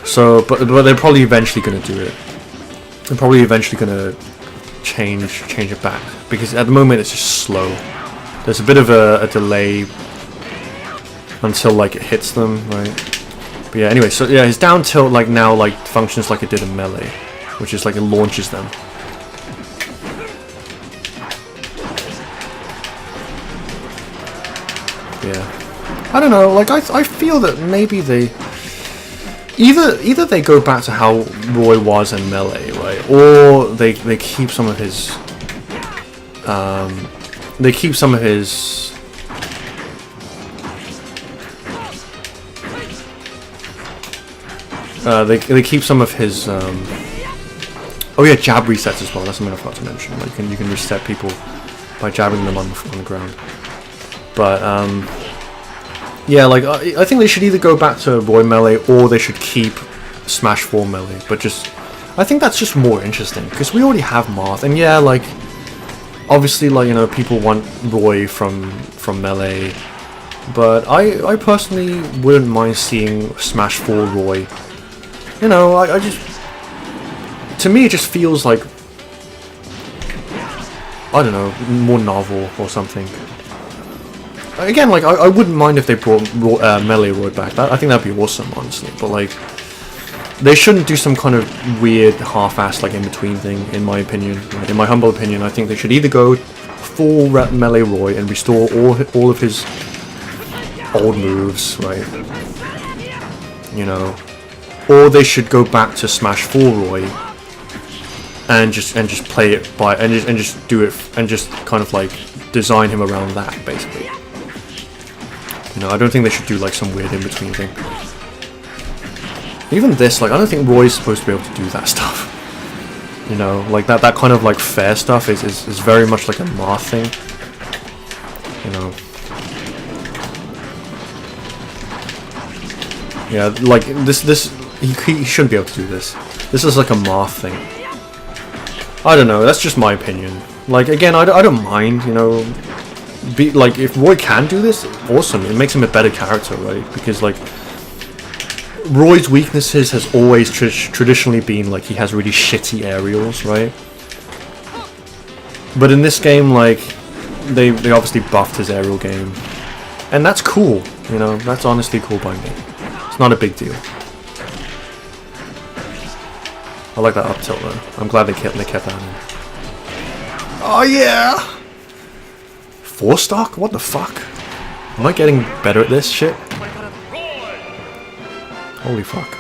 So, but they're probably eventually gonna do it. They're probably eventually gonna change it back, because at the moment it's just slow. There's a bit of a delay until like it hits them, right? But yeah, anyway, so yeah, his down tilt like now like functions like it did in Melee, which is like it launches them. Yeah, I don't know. Like I feel that maybe they either they go back to how Roy was in Melee, right, or they keep some of his they keep some of his they keep some of his oh yeah, jab resets as well. That's something I forgot to mention. Like you can reset people by jabbing them on the ground. But yeah, like I think they should either go back to Roy Melee or they should keep Smash 4 Melee. But just I think that's just more interesting because we already have Marth, and yeah, like obviously, like, you know, people want Roy from Melee, but I personally wouldn't mind seeing Smash 4 Roy. You know, I just, to me it just feels like, I don't know, more novel or something. Again, like I wouldn't mind if they brought Melee Roy back. I think that'd be awesome, honestly. But like, they shouldn't do some kind of weird half-assed like in-between thing, in my opinion. Right? In my humble opinion, I think they should either go full melee Roy and restore all of his old moves, right? You know, or they should go back to Smash 4 Roy and just play it by and just do it and just kind of like design him around that, basically. You know, I don't think they should do like some weird in-between thing. Even this, like, I don't think Roy's supposed to be able to do that stuff. You know, like that kind of like fair stuff is very much like a Marth thing. You know. Yeah, like this he shouldn't be able to do this. This is like a Marth thing. I don't know, that's just my opinion. Like, again, I don't mind, you know, like, if Roy can do this, awesome, it makes him a better character, right? Because, like, Roy's weaknesses has always traditionally been, like, he has really shitty aerials, right? But in this game, like, they obviously buffed his aerial game. And that's cool, you know, that's honestly cool by me. It's not a big deal. I like that up tilt though. I'm glad they kept that in. Oh yeah! 4-stock? What the fuck? Am I getting better at this shit? Holy fuck.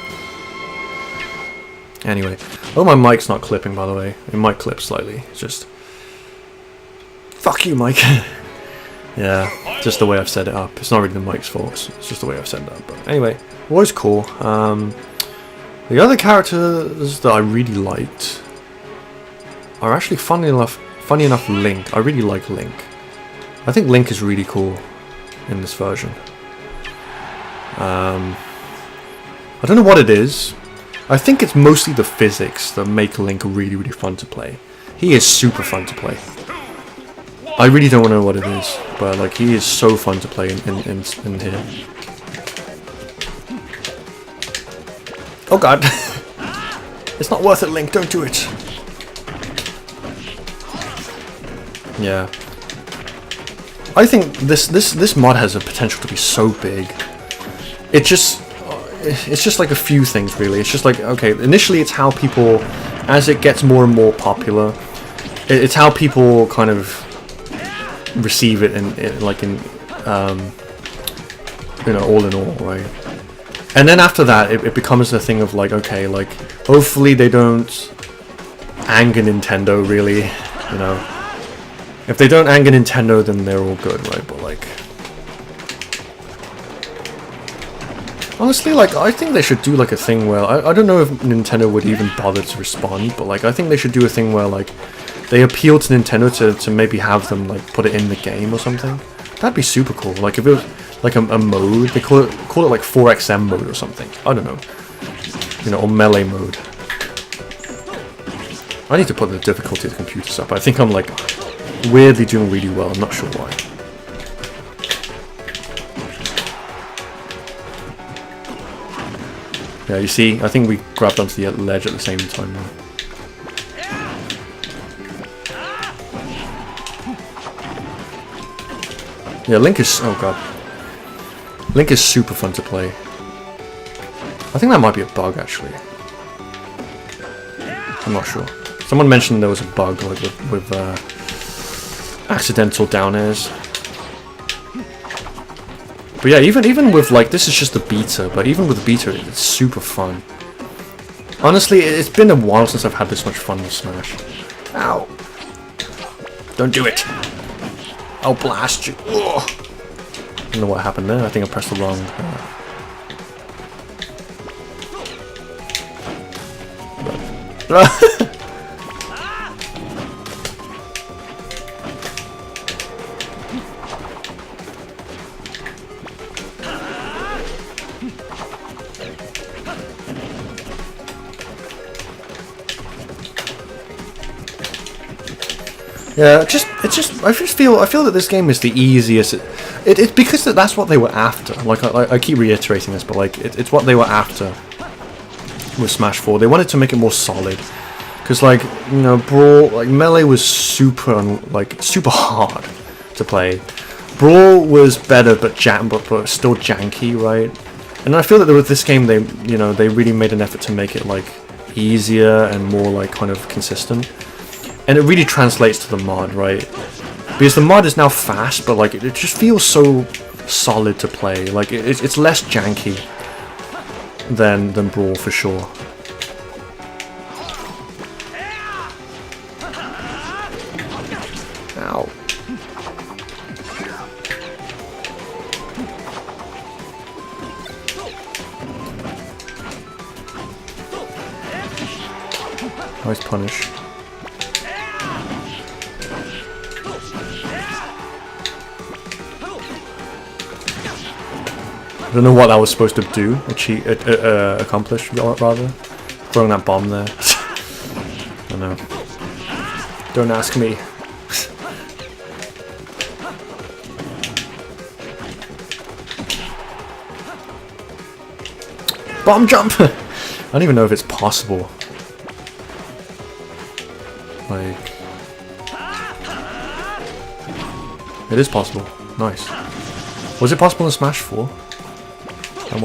Anyway. Oh, my mic's not clipping, by the way. It might clip slightly. It's just... Fuck you, Mike. Yeah, just the way I've set it up. It's not really the mic's fault. It's just the way I've set it up. But anyway, Roy's cool. The other characters that I really liked are actually, funny enough, Link. I really like Link. I think Link is really cool in this version. I don't know what it is. I think it's mostly the physics that make Link really, really fun to play. He is super fun to play. I really don't know what it is, but like he is so fun to play in here. Oh god. It's not worth it, Link, don't do it. Yeah. I think this mod has a potential to be so big. It's just like a few things really. It's just like, okay, initially it's how people, as it gets more and more popular, it's how people kind of receive it in you know, all in all, right? And then after that, it becomes a thing of like, okay, like, hopefully they don't anger Nintendo, really, you know. If they don't anger Nintendo, then they're all good, right? But like, honestly, like, I think they should do like a thing where, I don't know if Nintendo would even bother to respond, but like, I think they should do a thing where like, they appeal to Nintendo to maybe have them like put it in the game or something. That'd be super cool. Like if it was like a mode, they call it like 4XM mode or something. I don't know. You know, or melee mode. I need to put the difficulty of the computers up. I think I'm like weirdly doing really well. I'm not sure why. Yeah, you see, I think we grabbed onto the ledge at the same time now. Yeah, Link is... oh god. Link is super fun to play. I think that might be a bug, actually. I'm not sure. Someone mentioned there was a bug like with accidental down airs. But yeah, even with like, this is just the beta, but even with the beta, it's super fun. Honestly, it's been a while since I've had this much fun with Smash. Ow! Don't do it! I'll blast you! Ugh. I don't know what happened there. I think I pressed the wrong... Yeah, I feel that this game is the easiest. It's because that's what they were after. Like I keep reiterating this, but like it's what they were after with Smash 4. They wanted to make it more solid, because like, you know, Brawl, like Melee was super hard to play. Brawl was better, but still janky, right? And I feel that with this game, they really made an effort to make it like easier and more like kind of consistent, and it really translates to the mod, right? Because the mod is now fast, but like it just feels so solid to play. Like it's less janky than Brawl for sure. Ow. Nice punish. I don't know what that was supposed to do, accomplish, rather. Throwing that bomb there. I know. Don't ask me. Bomb jump! I don't even know if it's possible. Like... It is possible. Nice. Was it possible in Smash 4? I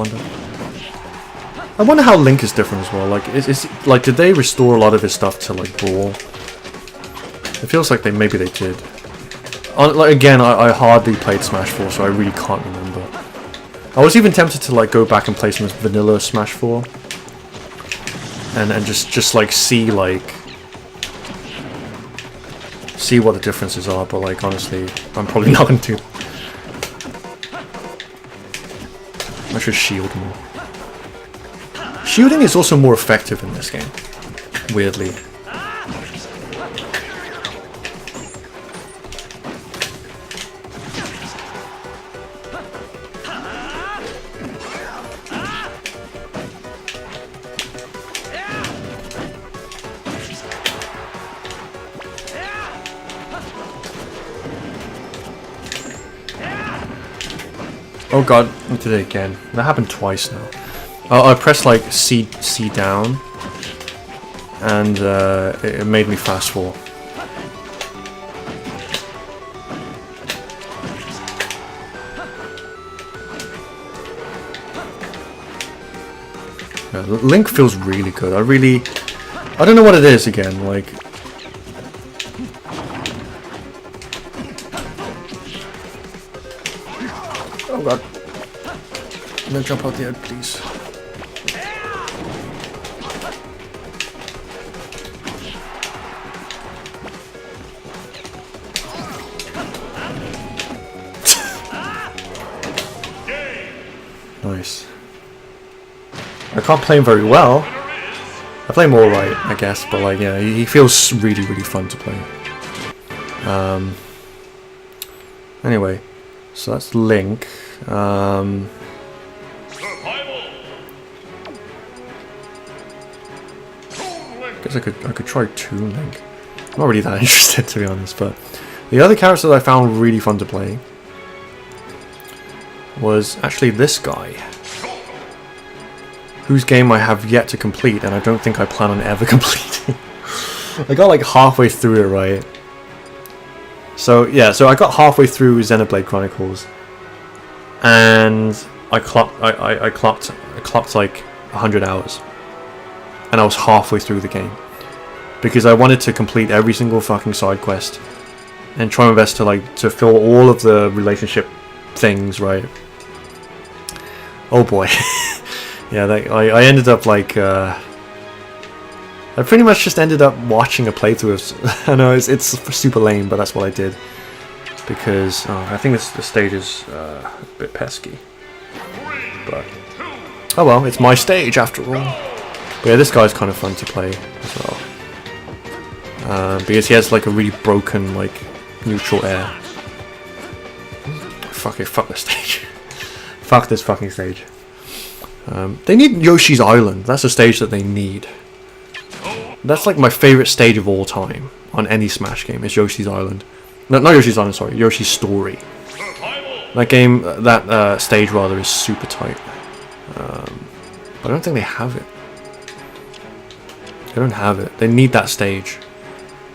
wonder how Link is different as well. Like, like, did they restore a lot of his stuff to like Brawl? It feels like maybe they did. Like again, I hardly played Smash 4, so I really can't remember. I was even tempted to like go back and play some vanilla Smash 4, and just like see what the differences are. But like honestly, I'm probably not going to. I should shield more. Shielding is also more effective in this game, weirdly. Oh god, I did it again. That happened twice now. I pressed like C down, and it made me fast fall. Yeah, Link feels really good. I don't know what it is again, like... Oh god. I'm gonna jump out the edge, please. Nice. I can't play him very well. I play him alright, I guess, but like, yeah, he feels really, really fun to play. Anyway, so that's Link. Guess I could try Toon Link. I'm not really that interested, to be honest, but the other character that I found really fun to play was actually this guy, whose game I have yet to complete, and I don't think I plan on ever completing. I got like halfway through it, right? So yeah, so I got halfway through Xenoblade Chronicles, and I clocked like 100 hours, and I was halfway through the game because I wanted to complete every single fucking side quest and try my best to fill all of the relationship things, right? Oh boy. Yeah, I ended up like I pretty much just ended up watching a playthrough of... I know it's super lame, but that's what I did because I think the stage is a bit pesky, but oh well, it's my stage after all. But yeah, this guy's kind of fun to play as well, because he has like a really broken like neutral air. Fuck it, fuck this stage. Fuck this fucking stage. They need Yoshi's Island. That's a stage that they need. That's like my favorite stage of all time on any Smash game is Yoshi's Island. No, not Yoshi's Island, sorry, Yoshi's Story. That game, that stage rather, is super tight. But I don't think they have it. They don't have it. They need that stage.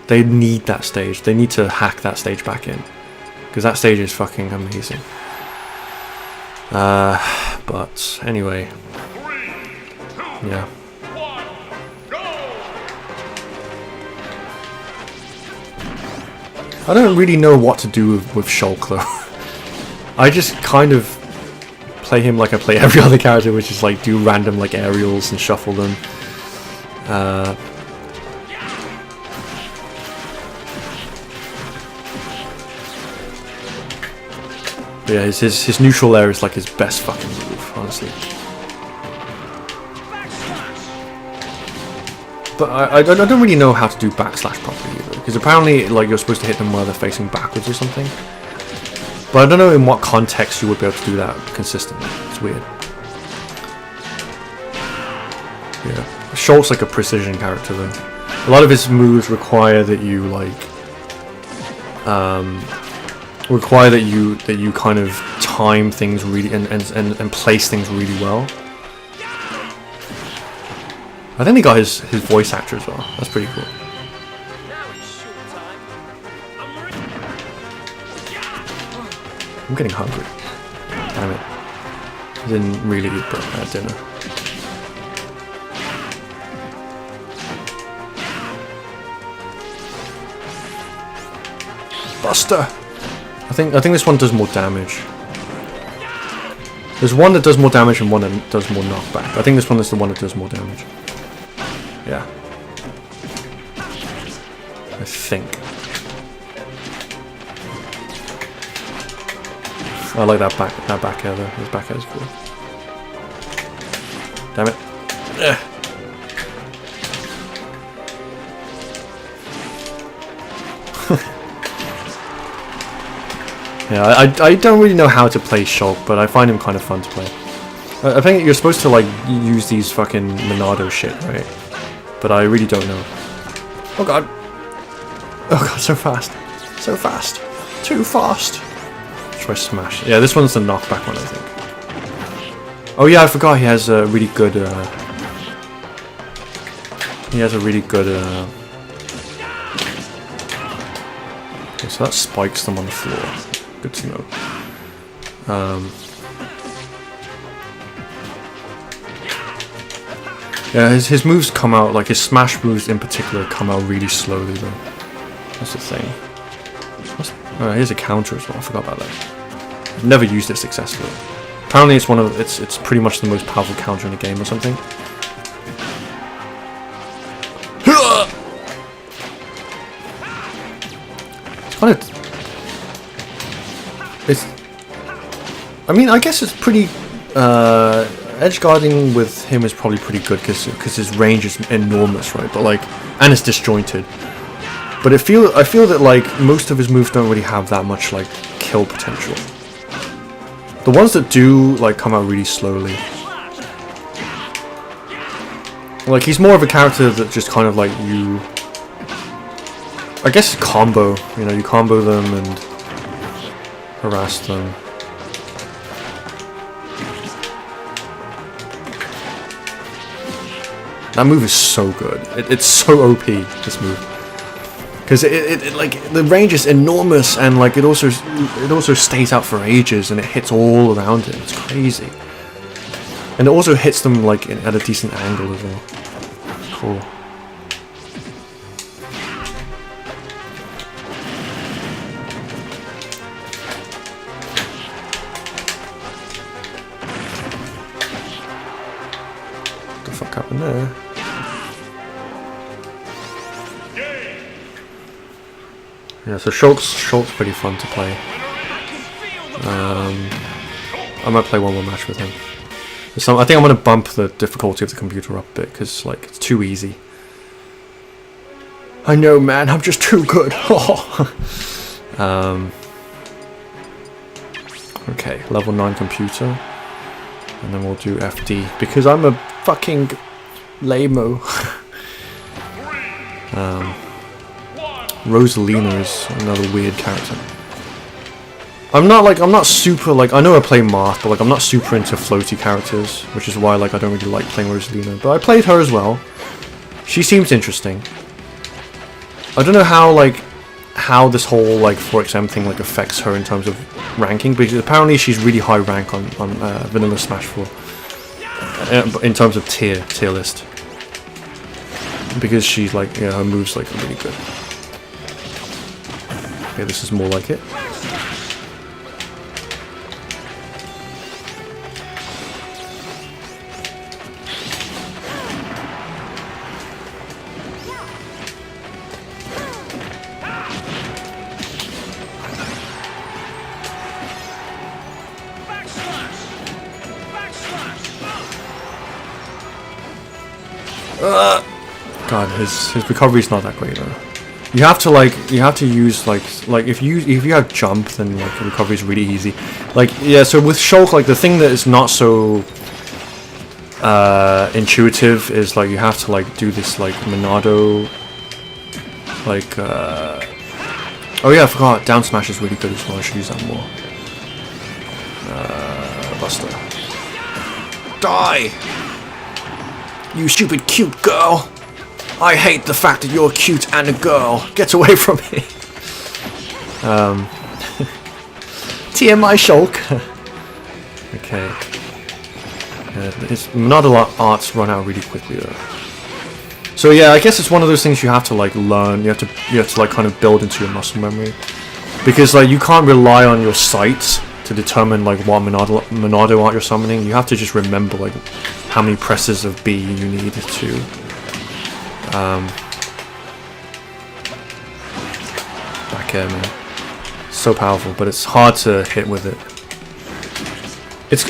They need that stage. They need to hack that stage back in, because that stage is fucking amazing. But anyway, 3, 2, yeah. 1, go! I don't really know what to do with Shulk though. I just kind of play him like I play every other character, which is like do random like aerials and shuffle them. Yeah, his neutral air is like his best fucking move, honestly. But I don't really know how to do backslash properly either, because apparently like you're supposed to hit them while they're facing backwards or something. But I don't know in what context you would be able to do that consistently. It's weird. Yeah, Shulk's like a precision character though. A lot of his moves require that you like that you kind of time things really and place things really well. I think they got his voice actor as well. That's pretty cool. I'm getting hungry. Damn it. I didn't really eat at dinner. Buster! I think this one does more damage. There's one that does more damage and one that does more knockback. I think this one is the one that does more damage. Yeah. I think. I like that back air though. His back air is cool. Damn it. Ugh. Yeah, I don't really know how to play Shulk, but I find him kind of fun to play. I think you're supposed to like use these fucking Monado shit, right? But I really don't know. Oh god. Oh god, so fast. So fast. Too fast. Try smash. Yeah, this one's the knockback one, I think. Oh yeah, I forgot he has a really good okay, so that spikes them on the floor. Good to know. Yeah, his moves come out, like his smash moves in particular come out really slowly though. That's the thing. Oh, here's a counter as well, I forgot about that. I've never used it successfully. Apparently it's it's pretty much the most powerful counter in the game or something. I mean, I guess it's pretty. Edge guarding with him is probably pretty good because his range is enormous, right? But like, and it's disjointed. But I feel that like most of his moves don't really have that much like kill potential. The ones that do like come out really slowly. Like he's more of a character that just kind of like you. I guess combo. You know, you combo them and harass them. That move is so good. It's so OP, this move, because it like the range is enormous and like it also stays out for ages and it hits all around him. It's crazy, and it also hits them like at a decent angle as well. Cool. What the fuck happened there? Yeah, so Shulk's pretty fun to play. I might play one more match with him. I think I'm gonna bump the difficulty of the computer up a bit because like it's too easy. I know, man. I'm just too good. Okay, level 9 computer, and then we'll do FD because I'm a fucking lame-o. Rosalina is another weird character. I'm not super like, I know I play Marth, but like I'm not super into floaty characters, which is why like I don't really like playing Rosalina. But I played her as well. She seems interesting. I don't know how how this whole like 4xM thing like affects her in terms of ranking, because apparently she's really high rank on Vanilla Smash 4 in terms of tier list, because she's like, yeah, her moves like are really good. Okay, this is more like it. God, his recovery's not that great though. You have to use like if you have jump, then like recovery is really easy. Like, yeah, so with Shulk, like the thing that is not so intuitive is like you have to like do this like Monado, like oh yeah, I forgot, down smash is really good as well. I should use that more. Buster, die, you stupid cute girl. I hate the fact that you're cute and a girl. Get away from me. TMI Shulk. Okay. His Monado arts run out really quickly though. So yeah, I guess it's one of those things you have to like learn. You have to like kind of build into your muscle memory, because like you can't rely on your sight to determine like what Monado art you're summoning. You have to just remember like how many presses of B you need to. Back air, man, so powerful, but it's hard to hit with it.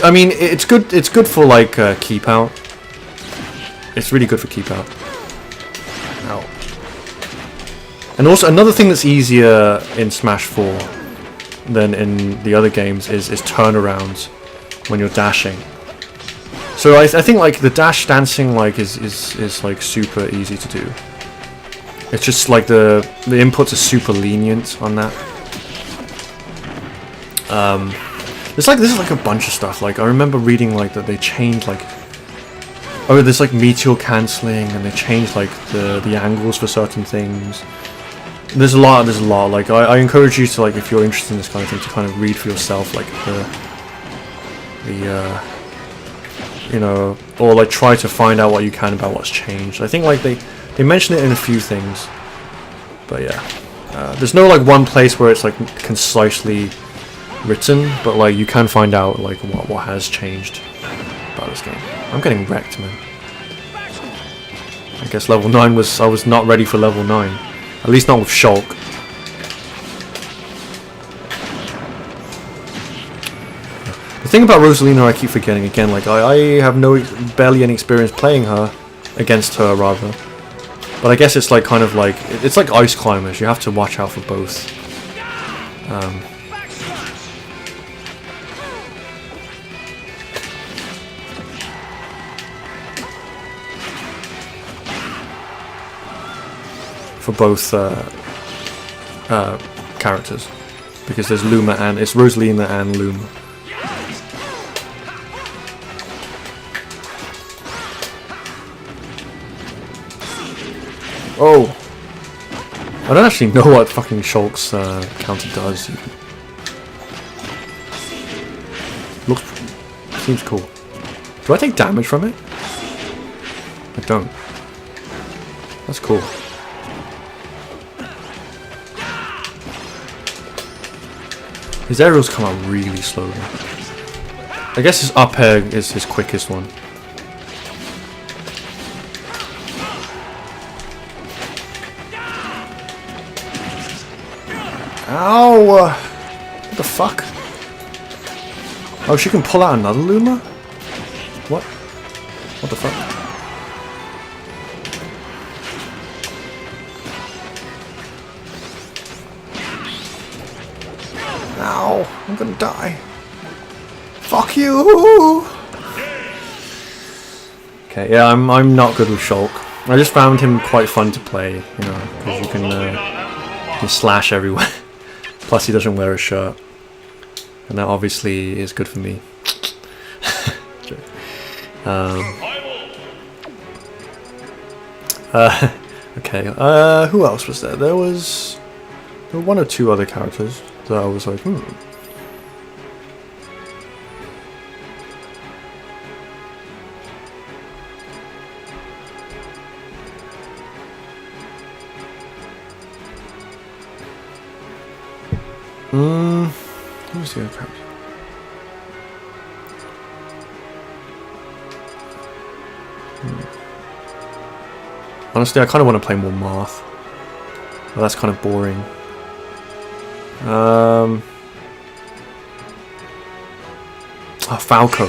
I mean, it's good. It's good for like keep out. It's really good for keep out. Ow. And also another thing that's easier in Smash 4 than in the other games is turnarounds when you're dashing. So I think like the dash dancing like is like super easy to do. It's just like the inputs are super lenient on that. There's like a bunch of stuff. Like I remember reading like that they changed like, oh, there's like meteor cancelling, and they changed like the angles for certain things. There's a lot. Like I encourage you to, like, if you're interested in this kind of thing, to kind of read for yourself like the you know, or like try to find out what you can about what's changed. I think like they mention it in a few things, but yeah, there's no like one place where it's like concisely written, but like you can find out like what has changed about this game. I'm getting wrecked, man. I guess level 9 I was not ready for level 9, at least not with Shulk. The thing about Rosalina I keep forgetting again, like I have barely any experience playing her, against her rather. But I guess it's like kind of like, it's like Ice Climbers, you have to watch out for both. For both characters, because there's Luma and it's Rosalina and Luma. Oh, I don't actually know what fucking Shulk's counter does. Seems cool. Do I take damage from it? I don't. That's cool. His aerials come out really slowly. I guess his up air is his quickest one. Ow! What the fuck? Oh, she can pull out another Luma? What? What the fuck? Ow! I'm gonna die. Fuck you! Okay, yeah, I'm not good with Shulk. I just found him quite fun to play, you know, because you can slash everywhere. Plus he doesn't wear a shirt, and that obviously is good for me. Okay, who else was there? There was There were one or two other characters that I was like, who's the other character? Honestly, I kind of want to play more Marth. But that's kind of boring. Falco.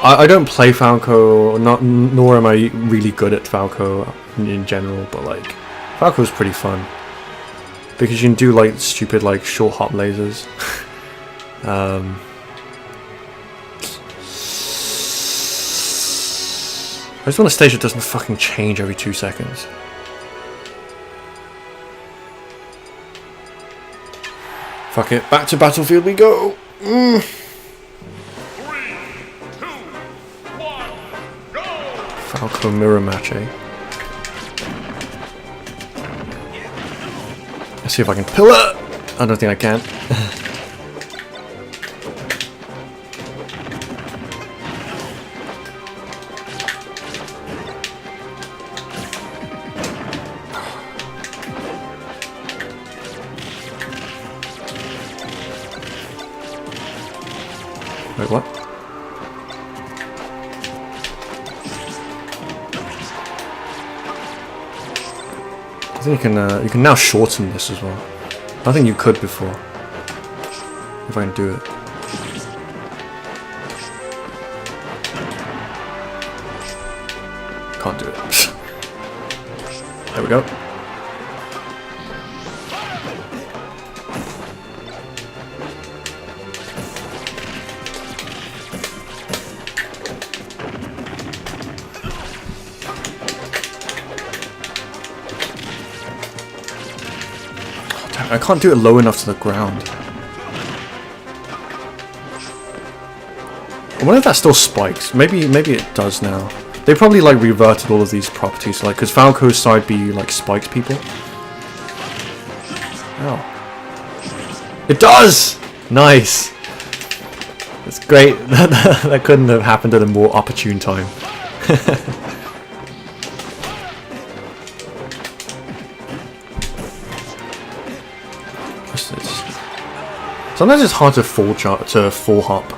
I don't play Falco, nor am I really good at Falco in general, but like, Falco's pretty fun. Because you can do like stupid like short hop lasers. I just want a stage that doesn't fucking change every 2 seconds. Fuck it, back to Battlefield we go! 3, 2, 1, go! Falco mirror match, eh? Let's see if I can pillar! I don't think I can. Wait, what? I think you can now shorten this as well. I think you could before. If I can do it. Can't do it. There we go. I can't do it low enough to the ground. I wonder if that still spikes. Maybe it does now. They probably like reverted all of these properties, like because Falco's side B like spikes people. Oh, it does! Nice. That's great. That couldn't have happened at a more opportune time. Sometimes it's hard to full hop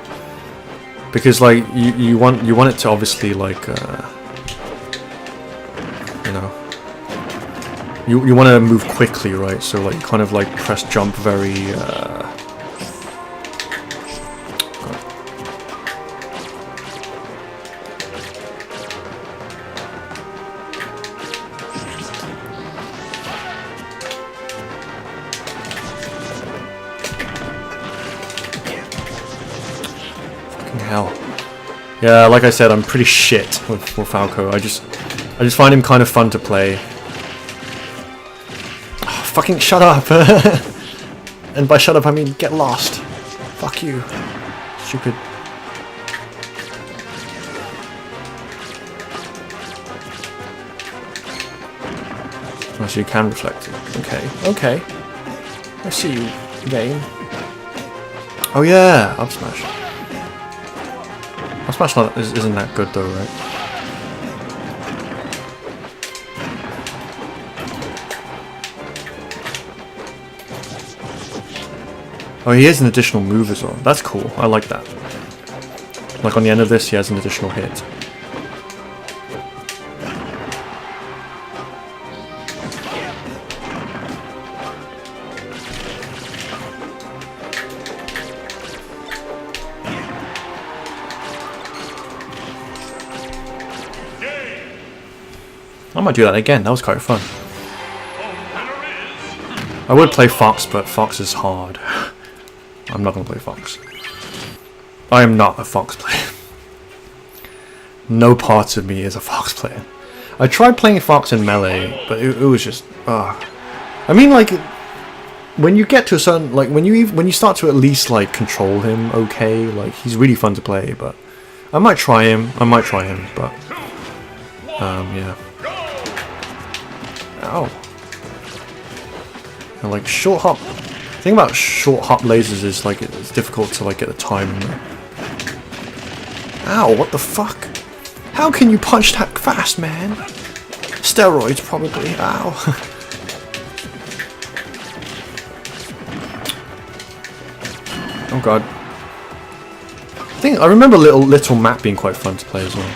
because like you want it to obviously like you know, you want to move quickly, right? So like kind of like press jump very hell. Yeah, like I said, I'm pretty shit with Falco. I just find him kind of fun to play. Oh, fucking shut up! And by shut up I mean get lost. Fuck you. Stupid. Oh, so you can reflect it. Okay, okay. I see you, game. Oh yeah, up smash. Up smash isn't that good though, right? Oh, he has an additional move as well. That's cool. I like that. Like on the end of this, he has an additional hit. I might do that again. That was quite fun. I would play Fox, but Fox is hard. I'm not going to play Fox. I am not a Fox player. No part of me is a Fox player. I tried playing Fox in Melee, but it was just... I mean, like, when you get to a certain... Like, when you start to at least, like, control him okay, like, he's really fun to play, but... I might try him, but... yeah. Ow. And like short hop, the thing about short hop lasers is like it's difficult to like get the timing right. Ow, what the fuck? How can you punch that fast, man? Steroids, probably. Ow. Oh god. I remember little map being quite fun to play as well.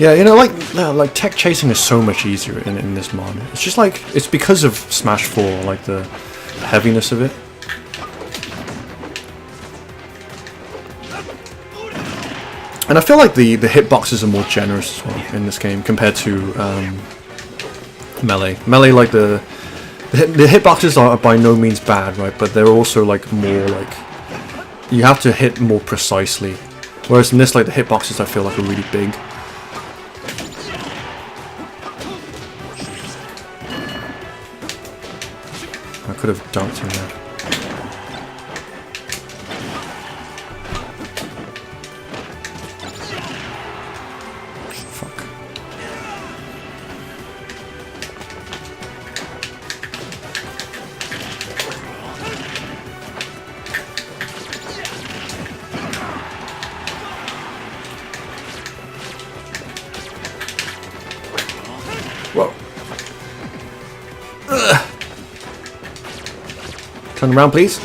Yeah, you know, like tech chasing is so much easier in this mod. It's just like it's because of Smash 4, like the heaviness of it. And I feel like the hitboxes are more generous as well in this game compared to Melee. Melee, like the hitboxes are by no means bad, right? But they're also like more like you have to hit more precisely. Whereas in this, like the hitboxes, I feel like are really big. I could have dunked him there. Fuck. Whoa. Ugh. Turn around, please.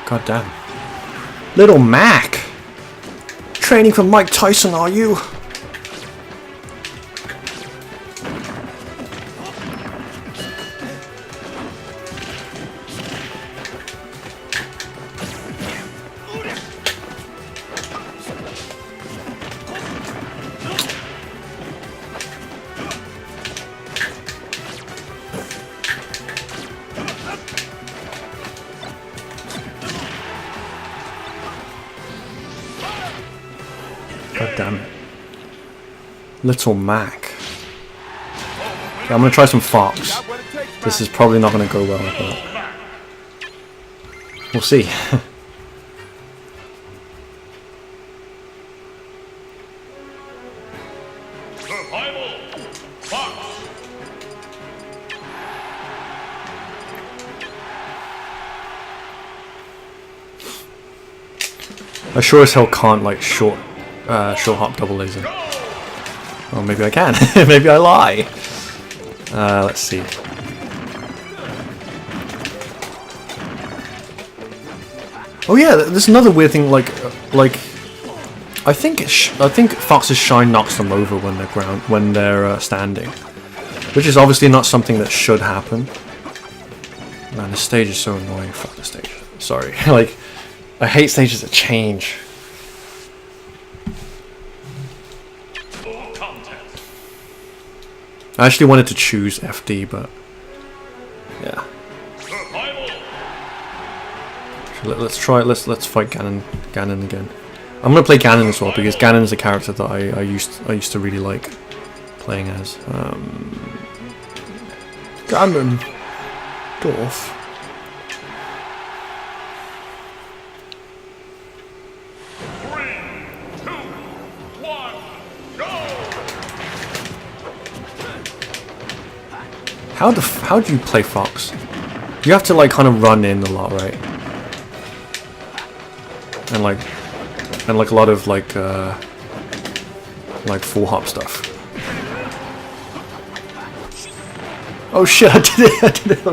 God damn. Little Mac! Training for Mike Tyson, are you? God damn it. Little Mac. Okay, I'm gonna try some Fox. This is probably not gonna go well, but we'll see. Survival. Fox. I sure as hell can't like short hop double laser. Oh, maybe I can. Maybe I lie. Let's see. Oh yeah, there's another weird thing. Like I think Fox's shine knocks them over when they're standing, which is obviously not something that should happen. Man, the stage is so annoying. Fuck the stage. Sorry. Like, I hate stages that change. I actually wanted to choose FD, but yeah. Let's try. Let's fight Ganon again. I'm gonna play Ganon as well because Ganon is a character that I used to really like playing as. Ganon, Dwarf. How do you play Fox? You have to like kind of run in a lot, right? And like a lot of like full hop stuff. Oh shit! I did it the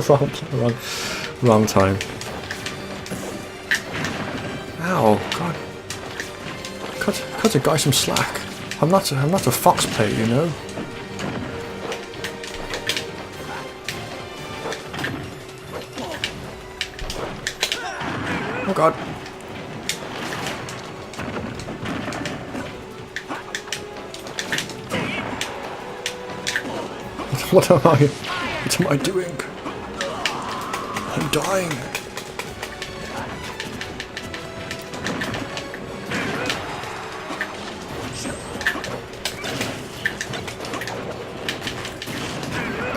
wrong time. Ow! God! Cut a guy some slack. I'm not a Fox player, you know. Oh god. What am I? What am I doing? I'm dying.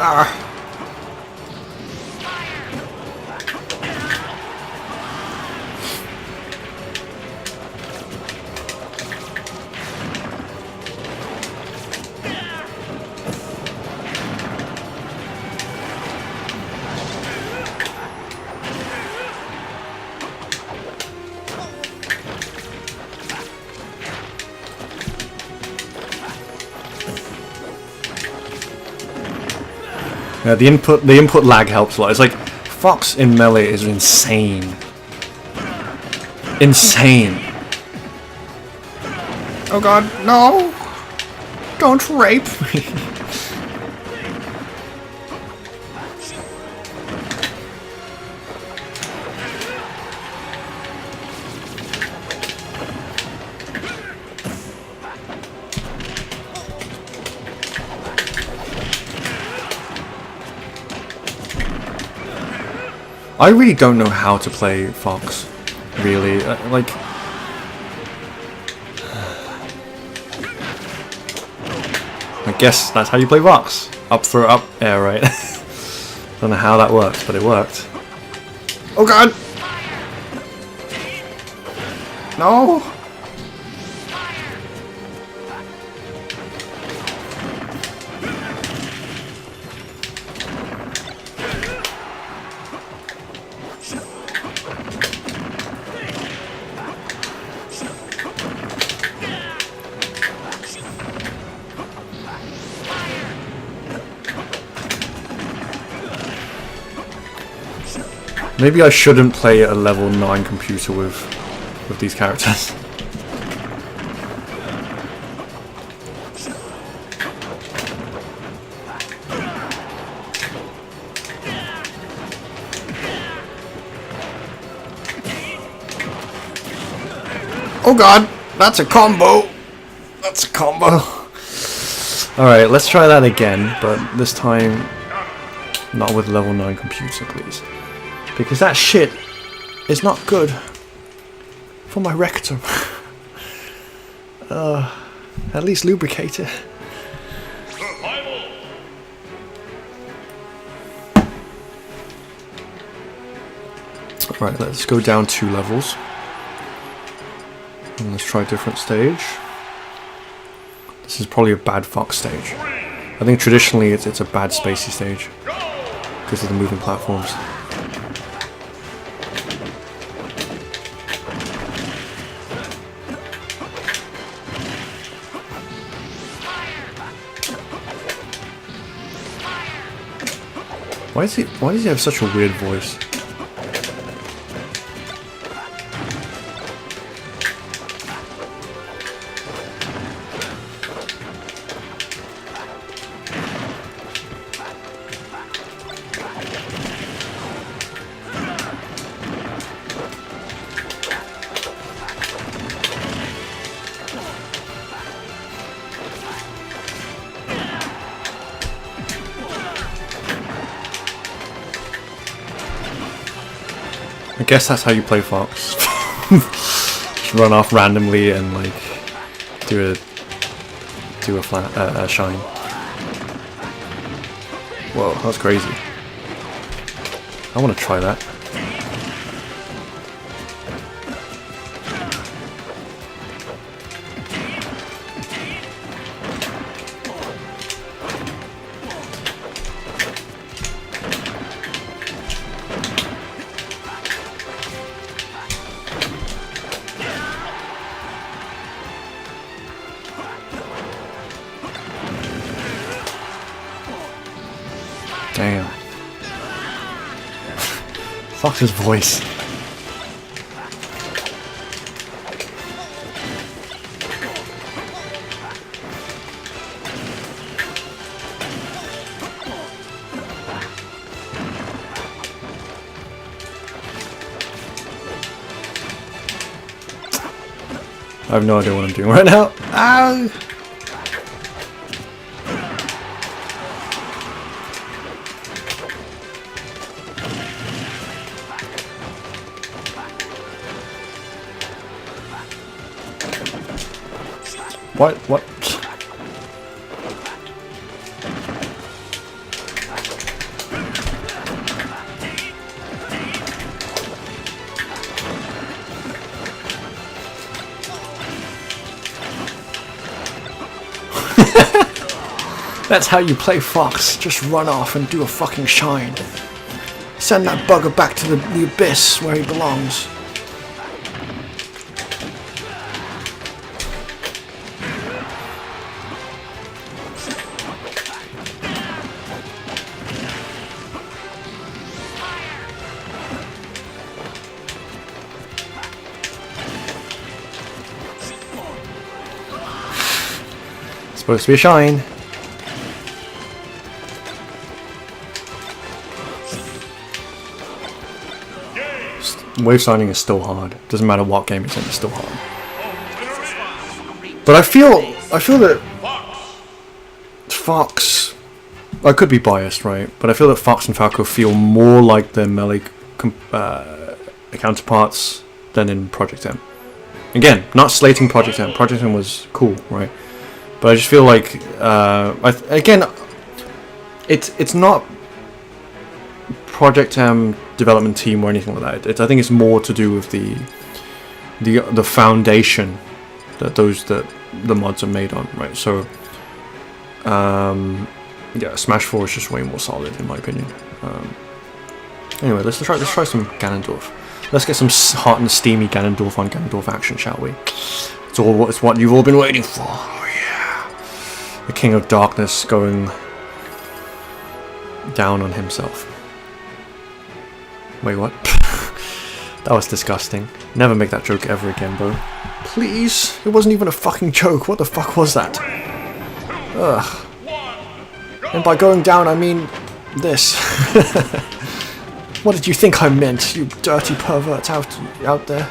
Ah. Yeah, the input lag helps a lot. It's like Fox in Melee is insane. Insane. Oh god, no! Don't rape me! I really don't know how to play Fox, really. Like, I guess that's how you play Fox. Up for up air, right? Don't know how that works, but it worked. Oh god! No! Maybe I shouldn't play a level 9 computer with these characters. Oh god, that's a combo! That's a combo! Alright, let's try that again, but this time not with level 9 computer, please. Because that shit is not good for my rectum. At least lubricate it. Right, let's go down 2 levels. And let's try a different stage. This is probably a bad Fox stage. I think traditionally it's a bad spacey stage because of the moving platforms. Why does he have such a weird voice? I guess that's how you play Fox. Just run off randomly and like do a flat a shine. Whoa, that was crazy. I want to try that. Damn. Fox's voice. I have no idea what I'm doing right now. Ow! What? What? That's how you play Fox. Just run off and do a fucking shine. Send that bugger back to the abyss where he belongs. Supposed to be a shine. Wave signing is still hard. Doesn't matter what game it's in, it's still hard. But I feel that Fox, I could be biased, right? But I feel that Fox and Falco feel more like their melee counterparts than in Project M. Again, not slating Project M. Project M was cool, right? But I just feel like, again, it's not Project M development team or anything like that. I think it's more to do with the foundation that the mods are made on, right? So, yeah, Smash 4 is just way more solid in my opinion. Anyway, let's try some Ganondorf. Let's get some hot and steamy Ganondorf on Ganondorf action, shall we? It's what you've all been waiting for. Oh yeah, the King of Darkness going down on himself. Wait, what? That was disgusting. Never make that joke ever again, bro. Please? It wasn't even a fucking joke. What the fuck was that? Ugh. And by going down, I mean this. What did you think I meant, you dirty perverts out there?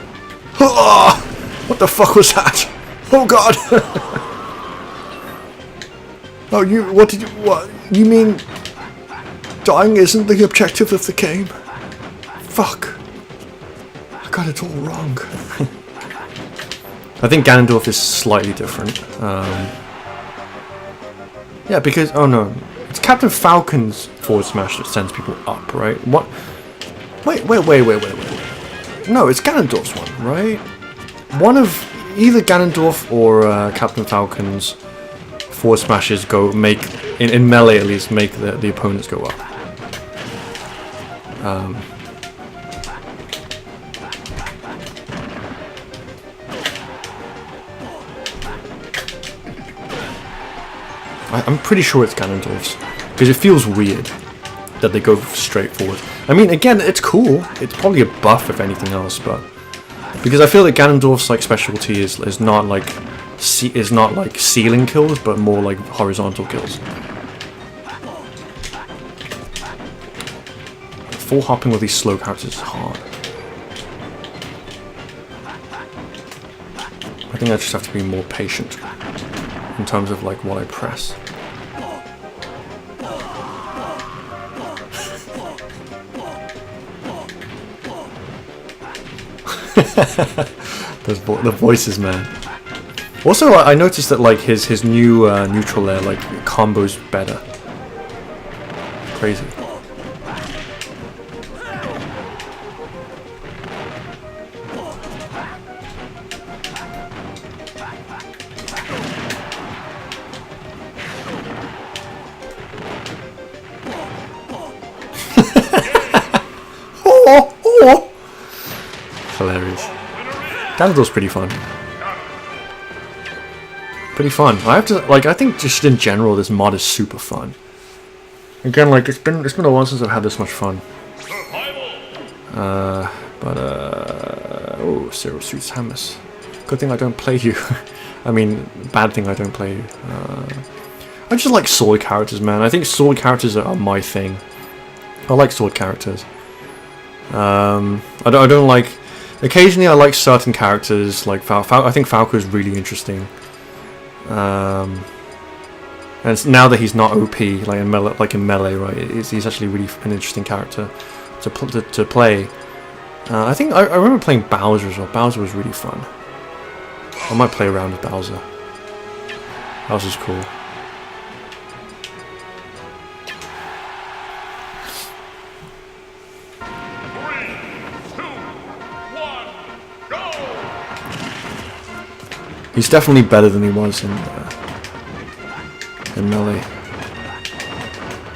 What the fuck was that? Oh god! Oh, what? You mean dying isn't the objective of the game? Fuck. I got it all wrong. I think Ganondorf is slightly different. Yeah, because, oh no, it's Captain Falcon's forward smash that sends people up, right? What? Wait. No, it's Ganondorf's one, right? One of either Ganondorf or Captain Falcon's forward smashes in melee at least, make the opponents go up. I'm pretty sure it's Ganondorf's, because it feels weird that they go straight forward. I mean, again, it's cool. It's probably a buff if anything else, but because I feel that Ganondorf's like specialty is not like ceiling kills, but more like horizontal kills. Full hopping with these slow characters is hard. I think I just have to be more patient in terms of like what I press. The voices, man. Also, I noticed that like his new neutral layer like combos better. Crazy. Hilarious. Ganondorf's pretty fun. Pretty fun. I think just in general this mod is super fun. Again, like it's been a while since I've had this much fun. Oh, Zero Suit Samus. Good thing I don't play you. I mean, bad thing I don't play you. I just like sword characters, man. I think sword characters are my thing. I like sword characters. I don't like. Occasionally, I like certain characters, like I think Falco is really interesting. And now that he's not OP, like in melee, right? He's actually really an interesting character to play. I think I remember playing Bowser as well. Bowser was really fun. I might play around with Bowser. House is cool. He's definitely better than he was in Melee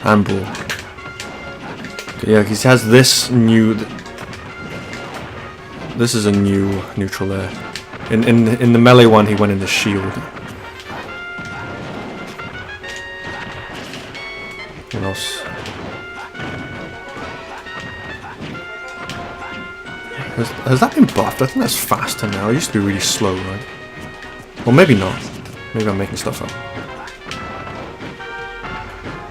and Brawl. Yeah, he has this new. This is a new neutral there. In the Melee one, he went in the shield. What else? Has that been buffed? I think that's faster now. It used to be really slow, right? Well, maybe not. Maybe I'm making stuff up.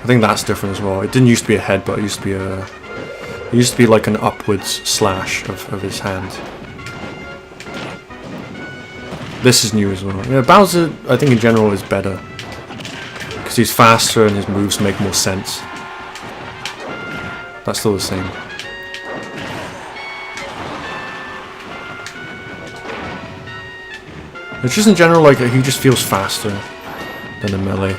I think that's different as well. It didn't used to be a headbutt. It used to be a. It used to be like an upwards slash of his hand. This is new as well. Yeah, Bowser, I think in general, is better because he's faster and his moves make more sense. That's still the same. It's just in general, like, he just feels faster than in Melee.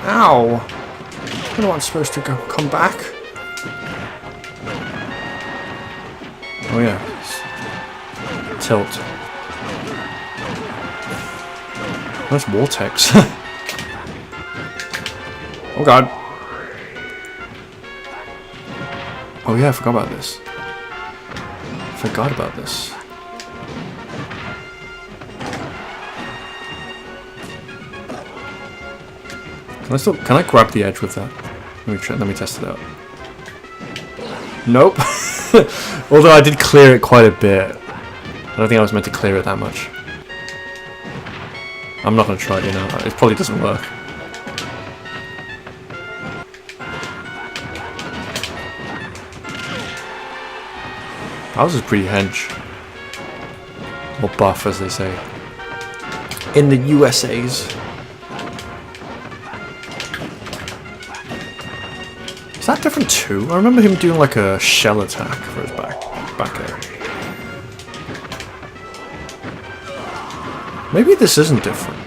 Ow! I don't know I'm supposed to come back. Oh yeah. Tilt. That's Vortex. Oh god. Oh yeah, I forgot about this. Forgot about this. Can I grab the edge with that? Let me test it out. Nope. Although I did clear it quite a bit. I don't think I was meant to clear it that much. I'm not going to try it, you know. It probably doesn't work. Ours is pretty hench. Or buff, as they say. In the USA's. Is that different too? I remember him doing like a shell attack for his back air. Maybe this isn't different.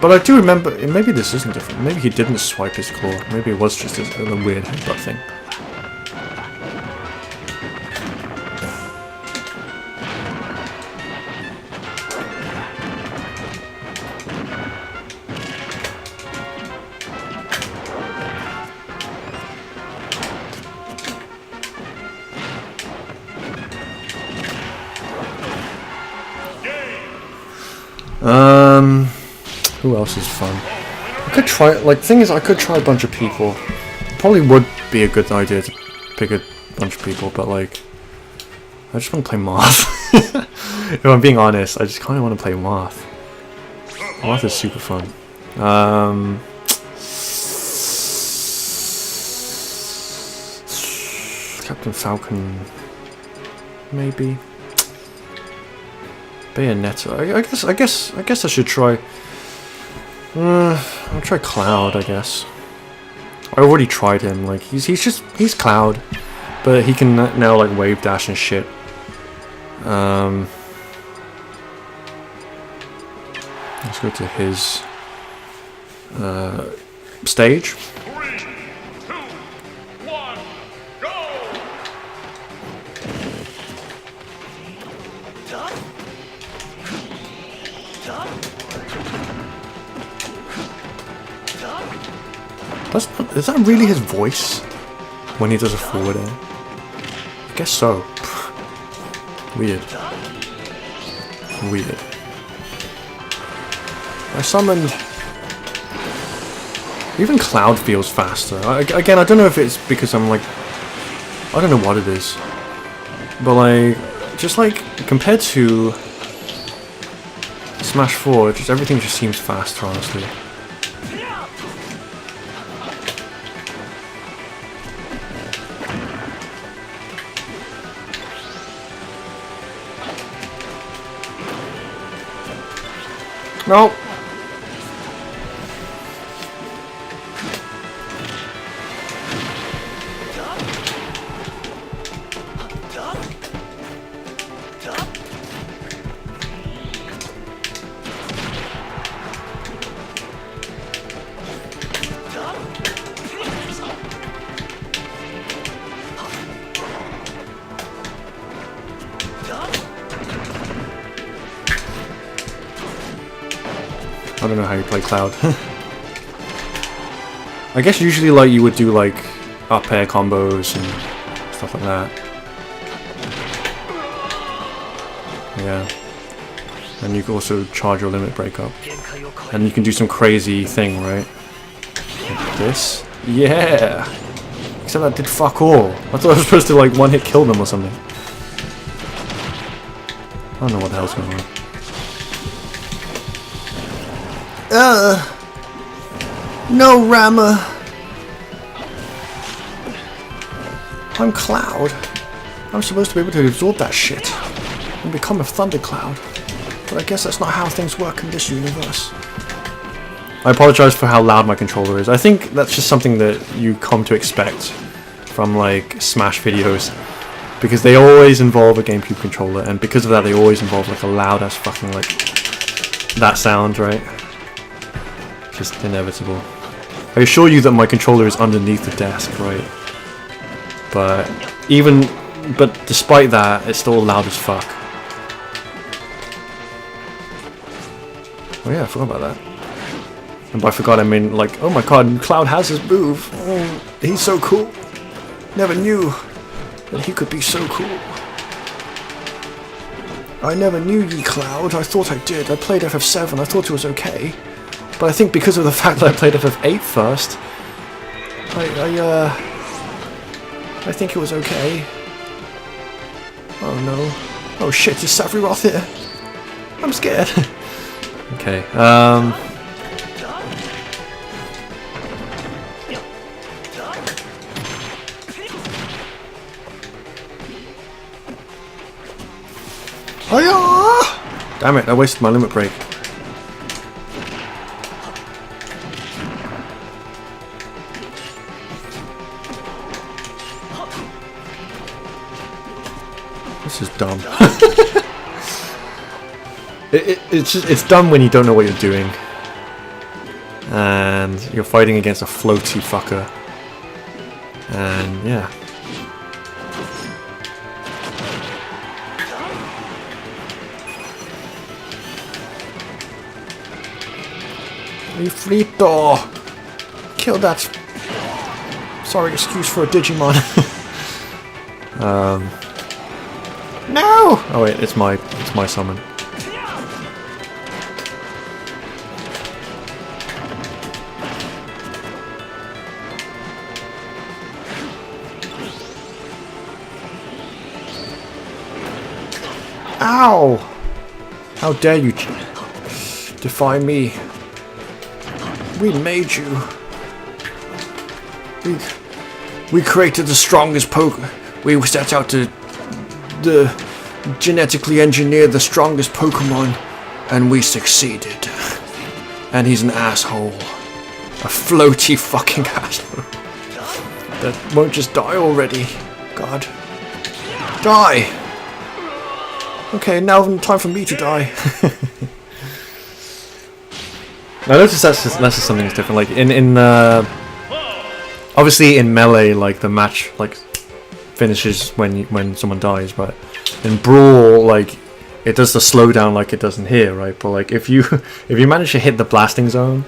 But I do remember, maybe this isn't different. Maybe he didn't swipe his claw. Maybe it was just a weird headbutt thing. Who else is fun? I could try, like, thing is, I could try a bunch of people. Probably would be a good idea to pick a bunch of people, but, like, I just want to play Marth. If I'm being honest, I just kind of want to play Marth. Marth is super fun. Captain Falcon, maybe. Bayonetta. I guess I should try. I'll try Cloud, I guess. I already tried him. Like he's Cloud, but he can now like wave dash and shit. Let's go to his stage. 3, 2, 1, go! Is that really his voice when he does a forward air? I guess so. Weird. Weird. I summoned. Even Cloud feels faster. Again, I don't know if it's because I'm like. I don't know what it is. But like. Just like. Compared to. Smash 4, just everything just seems faster, honestly. No. I don't know how you play Cloud. I guess usually like you would do like up air combos and stuff like that. Yeah. And you can also charge your limit break up. And you can do some crazy thing, right? Like this. Yeah! Except that did fuck all. I thought I was supposed to like one hit kill them or something. I don't know what the hell's going on. No, Rama. I'm Cloud. I'm supposed to be able to absorb that shit and become a thundercloud. But I guess that's not how things work in this universe. I apologize for how loud my controller is. I think that's just something that you come to expect from like Smash videos. Because they always involve a GameCube controller, and because of that they always involve like a loud ass fucking like that sound, right? Just inevitable. I assure you that my controller is underneath the desk, right? But despite that, it's still loud as fuck. Oh yeah, I forgot about that. And by forgot I mean like, oh my god, Cloud has his move. Oh, he's so cool. Never knew that he could be so cool. I never knew ye, Cloud. I thought I did. I played FF7. I thought it was okay. But I think because of the fact that I played FF8 first, I think it was okay. Oh no. Oh shit, is Savriroth here? I'm scared. Okay, Hiya! Damn it, I wasted my limit break. This is dumb. It's dumb when you don't know what you're doing. And you're fighting against a floaty fucker. And yeah. Refrito! Kill that. Sorry, excuse for a Digimon. No! Oh wait, it's my summon. Ow! How dare you defy me? We made you. We created the strongest We set out to genetically engineer the strongest Pokemon, and we succeeded. And he's an asshole. A floaty fucking asshole. That won't just die already. God. Die! Okay, now time for me to die. I noticed that's just something that's different. Like in obviously in Melee, like the match like finishes when someone dies, but in Brawl, like it does the slowdown like it does in here, right? But like if you manage to hit the blasting zone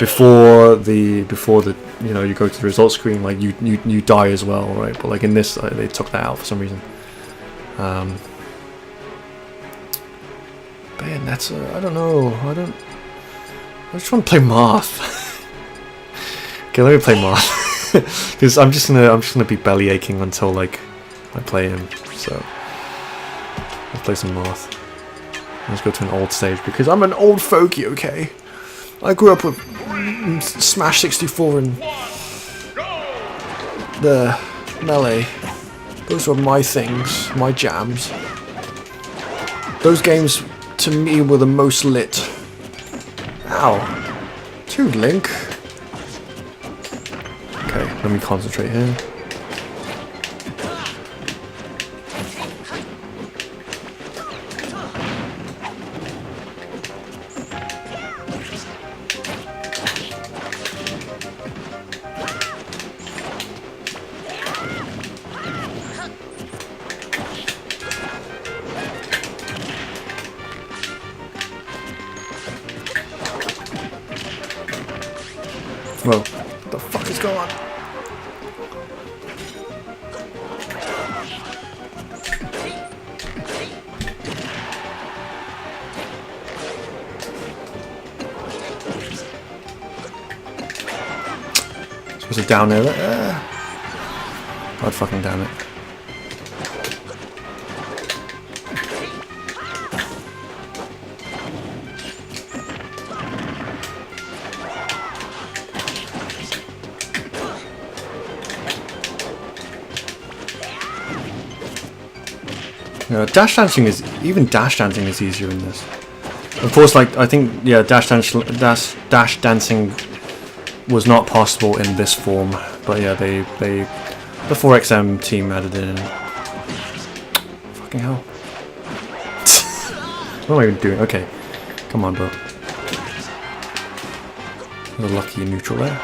before the you know you go to the result screen, like you die as well, right? But like in this, they took that out for some reason. Man, that's I don't know. I just want to play Marth. Okay, let me play Marth. Because I'm just gonna be belly aching until like I play him. So let's play some Marth. Let's go to an old stage because I'm an old fogey. Okay, I grew up with Smash 64 and the Melee. Those were my things, my jams. Those games to me were the most lit Ow. Dude, Link. Okay, let me concentrate here. Whoa, what the fuck is going on? Supposed to down there. God fucking damn it. Dash dancing is easier in this. Of course, like I think, yeah, dash dancing was not possible in this form, but yeah, the 4XM team added it in. Fucking hell! What am I even doing? Okay, come on, bro. There's a lucky neutral there.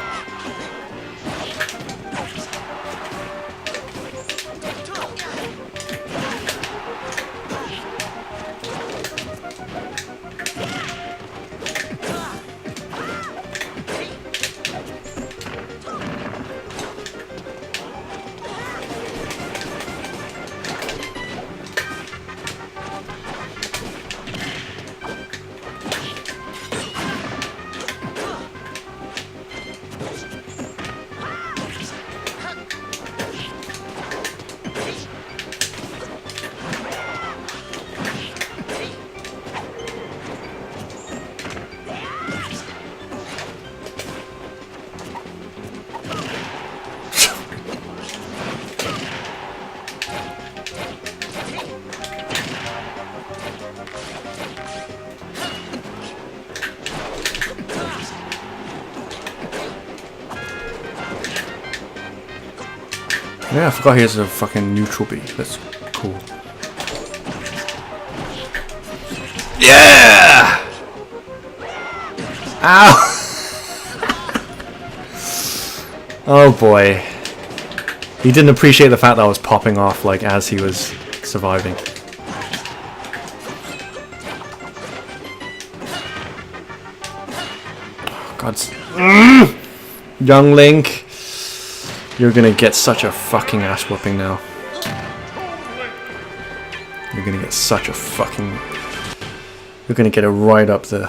Yeah, I forgot he has a fucking neutral B. That's cool. Yeah! Ow! Oh boy. He didn't appreciate the fact that I was popping off like as he was surviving. Oh, God. Young Link. You're gonna get such a fucking ass whooping now. You're gonna get such a fucking... You're gonna get it right up the...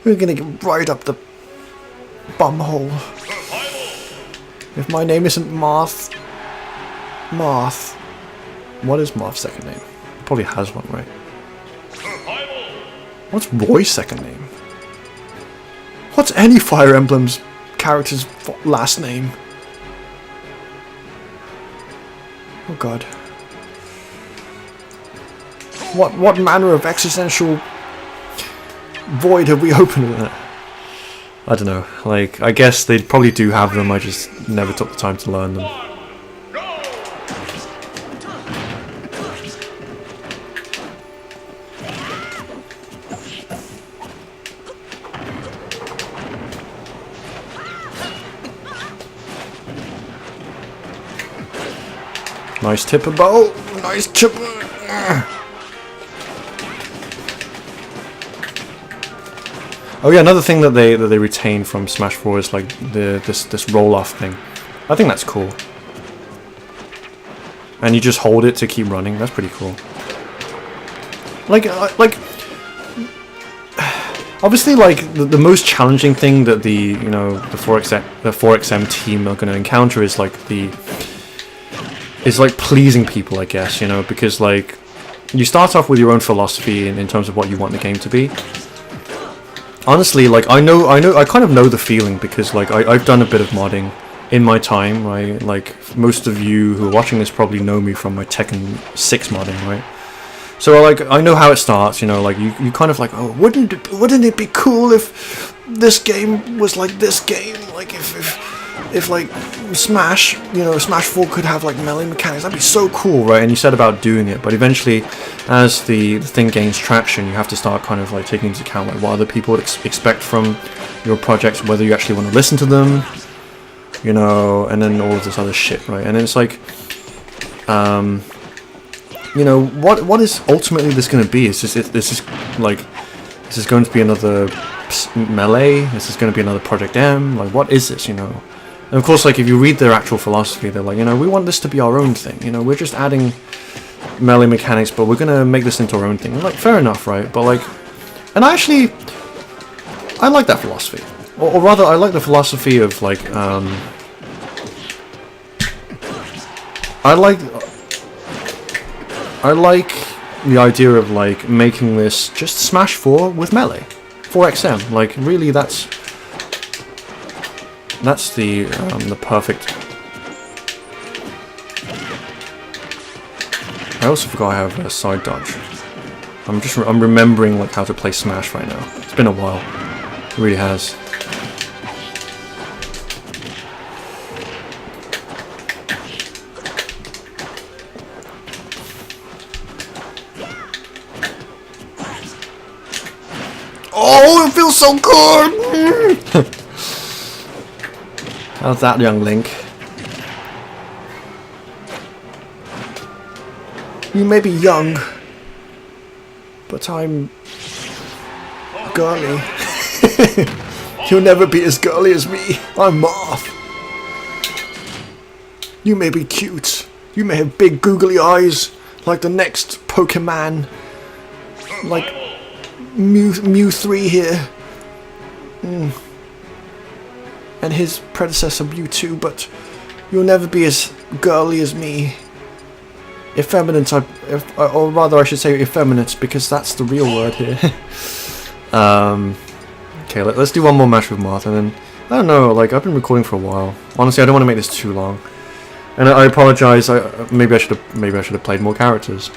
You're gonna get right up the... bum hole. If my name isn't Moth... Moth... What is Moth's second name? Probably has one, right? What's Roy's second name? What's any Fire Emblem's character's last name? Oh god. What manner of existential void have we opened with it? I don't know. Like, I guess they probably do have them, I just never took the time to learn them. Nice tipper bow. Nice tipper. Oh yeah, another thing that they retain from Smash 4 is like this roll off thing. I think that's cool. And you just hold it to keep running. That's pretty cool. Like obviously, like the most challenging thing that the 4XM team are going to encounter is like pleasing people, I guess, you know, because like you start off with your own philosophy in terms of what you want the game to be. Honestly, like I kind of know the feeling because like I've done a bit of modding in my time, right? Like most of you who are watching this probably know me from my Tekken 6 modding, right? So like I know how it starts, you know, like you kind of like, oh, wouldn't it be cool if this game was like this game, like if like Smash, you know, Smash 4 could have like melee mechanics, that'd be so cool, right? And you said about doing it, but eventually, as the thing gains traction, you have to start kind of like taking into account like what other people would expect from your projects, whether you actually want to listen to them, you know, and then all of this other shit, right? And then it's like, you know, what is ultimately this going to be? Is this going to be another Melee? Is this going to be another Project M? Like, what is this, you know? And of course, like, if you read their actual philosophy, they're like, you know, we want this to be our own thing. You know, we're just adding Melee mechanics, but we're going to make this into our own thing. And like, fair enough, right? But like, and I like that philosophy. Or rather, I like the philosophy of like, I like the idea of like making this just Smash 4 with Melee, 4XM. Like really, that's the perfect. I also forgot I have a side dodge. I'm remembering like how to play Smash right now. It's been a while. It really has. Oh, it feels so good! How's that, young Link? You may be young, but I'm girly. You'll never be as girly as me. I'm Marth. You may be cute. You may have big googly eyes, like the next Pokemon. Like Mew 3 here. And his predecessor Mewtwo, but you'll never be as girly as me. Effeminate, or rather I should say effeminate, because that's the real word here. Okay, let's do one more match with Marth, and then, I don't know, like, I've been recording for a while. Honestly, I don't want to make this too long. And I apologize, maybe I should have played more characters.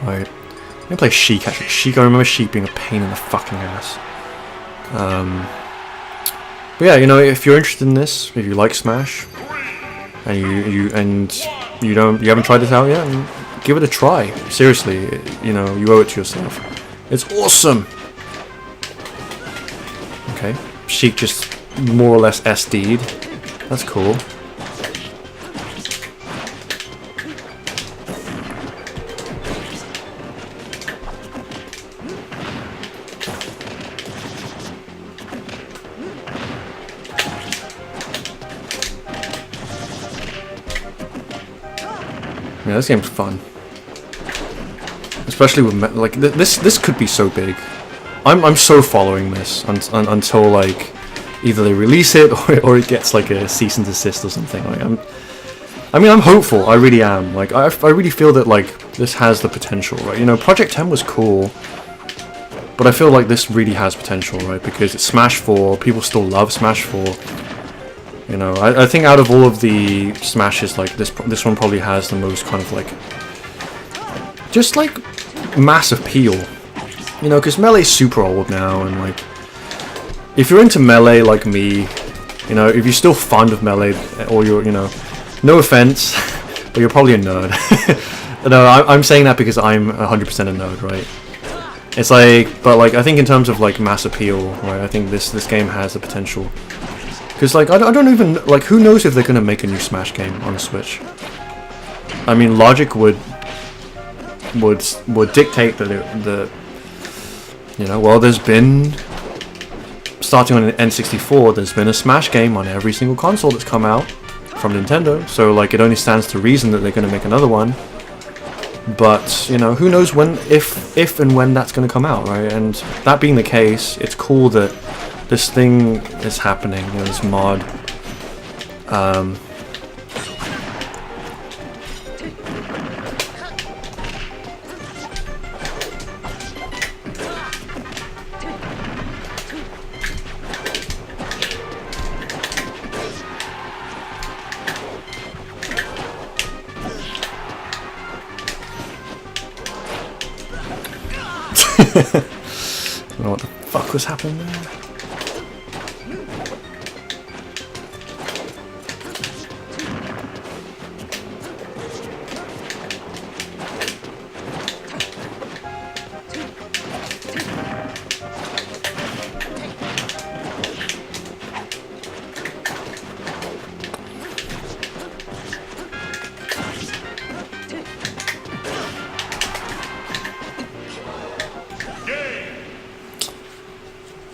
Right. I'm gonna play Sheik, actually. Sheik, I remember Sheik being a pain in the fucking ass. But yeah, you know, if you're interested in this, if you like Smash, and you haven't tried this out yet, give it a try. Seriously, you know, you owe it to yourself. It's awesome. Okay, Sheik just more or less SD'd. That's cool. Yeah, this game's fun, especially with like this could be so big. I'm so following this until like either they release it or it gets like a cease and desist or something. Like I'm hopeful. I really am. Like I really feel that like this has the potential, right? You know, Project 10 was cool, but I feel like this really has potential, right? Because it's Smash 4. People still love Smash 4. You know, I think out of all of the Smashes, like this one probably has the most kind of like, just like mass appeal. You know, because Melee's super old now, and like, if you're into Melee like me, you know, if you're still fond of Melee, or you're, you know, no offense, but you're probably a nerd. No, I'm saying that because I'm 100% a nerd, right? It's like, but like, I think in terms of like mass appeal, right? I think this game has the potential. Because, like, I don't even, like, who knows if they're going to make a new Smash game on the Switch? I mean, logic would dictate that you know, well, there's been, starting on N64, there's been a Smash game on every single console that's come out from Nintendo, so, like, it only stands to reason that they're going to make another one. But, you know, who knows when, if and when that's going to come out, right? And that being the case, it's cool that this thing is happening, you know, this mod. don't know what the fuck was happening there.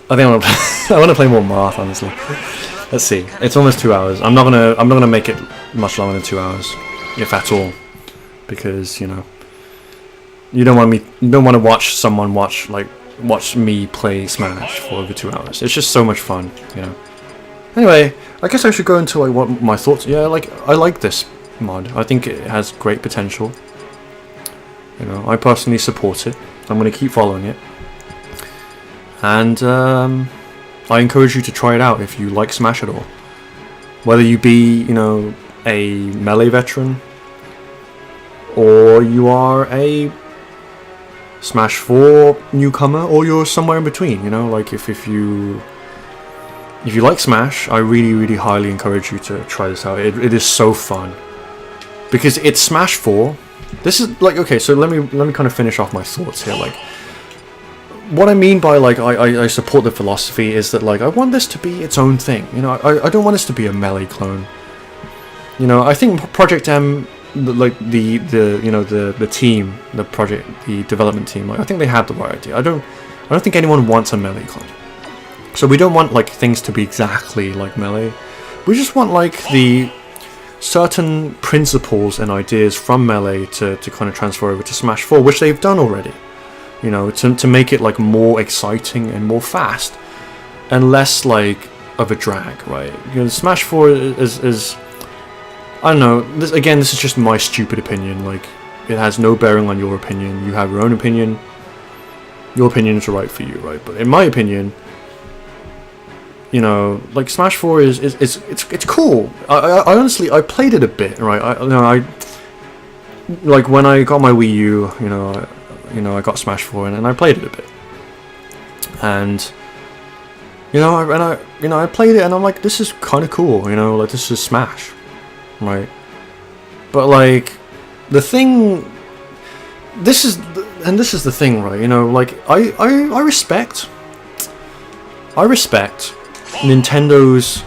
I think I want to play more Marth, honestly. Let's see. It's almost 2 hours. I'm not gonna make it much longer than 2 hours, if at all, because you don't want to watch someone watch me play Smash for over 2 hours. It's just so much fun, Anyway, I guess I should go into what my thoughts. Yeah, I like this mod. I think it has great potential. I personally support it. I'm gonna keep following it. And I encourage you to try it out if you like Smash at all. Whether you be, a Melee veteran, or you are a Smash 4 newcomer, or you're somewhere in between, if you like Smash, I really, really highly encourage you to try this out. It is so fun. Because it's Smash 4. This is, okay, so let me kind of finish off my thoughts here, what I mean by I support the philosophy is that I want this to be its own thing. I don't want this to be a Melee clone. I think Project M, the team, the development team, I think they had the right idea. I don't think anyone wants a Melee clone. So we don't want things to be exactly like Melee. We just want the certain principles and ideas from Melee to kind of transfer over to Smash 4, which they've done already. To make it more exciting and more fast, and less of a drag, right? Smash 4 is I don't know. This is just my stupid opinion. It has no bearing on your opinion. You have your own opinion. Your opinion is right for you, right? But in my opinion, Smash 4 it's cool. I honestly played it a bit, right? I when I got my Wii U, I got Smash 4 and I played it a bit, and I played it and I'm like, this is kind of cool, this is Smash, right? But the thing, this is the thing, right? I respect Nintendo's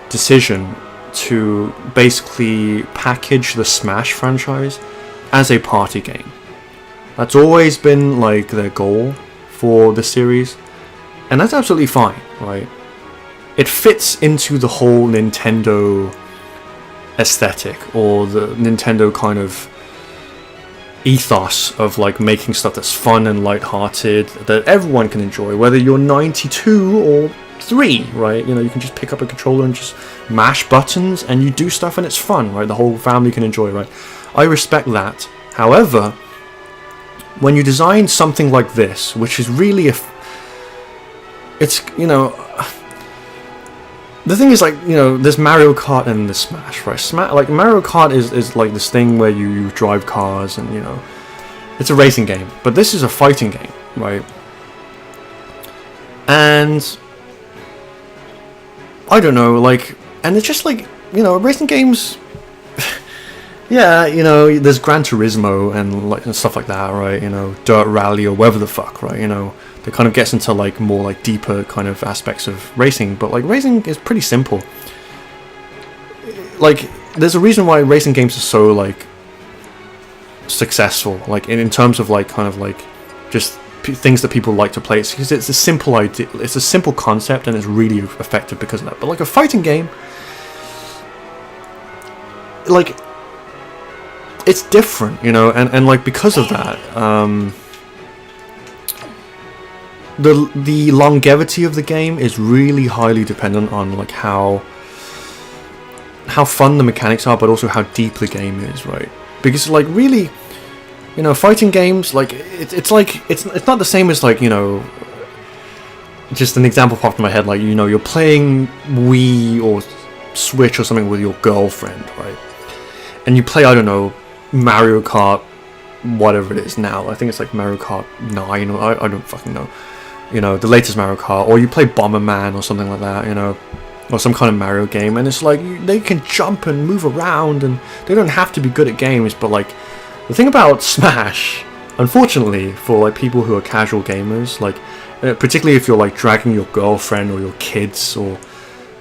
decision to basically package the Smash franchise as a party game. That's always been their goal for the series, and that's absolutely fine, right? It fits into the whole Nintendo aesthetic, or the Nintendo kind of ethos of making stuff that's fun and lighthearted that everyone can enjoy, whether you're 92 or 3, right? You can just pick up a controller and just mash buttons and you do stuff and it's fun, right? The whole family can enjoy, right? I respect that. However, when you design something like this, which is really it's the thing is there's Mario Kart and there's Smash, right? Mario Kart is this thing where you drive cars and it's a racing game, but this is a fighting game, right? And I don't know, and it's just racing games. Yeah, there's Gran Turismo and stuff like that, right? Dirt Rally or whatever the fuck, right? That kind of gets into more deeper kind of aspects of racing, but racing is pretty simple. There's a reason why racing games are so successful, in terms of just things that people like to play. It's because it's a simple idea, it's a simple concept, and it's really effective because of that. But a fighting game, it's different, and because of that, the longevity of the game is really highly dependent on how fun the mechanics are, but also how deep the game is, right? Because really, fighting games, it's not the same as just an example popped in my head, you're playing Wii or Switch or something with your girlfriend, right? And you play, I don't know, Mario Kart whatever it is now. I think it's like Mario Kart 9, or I don't fucking know. You know, the latest Mario Kart, or you play Bomberman or something like that, you know, or some kind of Mario game, and it's like they can jump and move around, and they don't have to be good at games. But like, the thing about Smash, unfortunately, for like people who are casual gamers, like particularly if you're like dragging your girlfriend or your kids or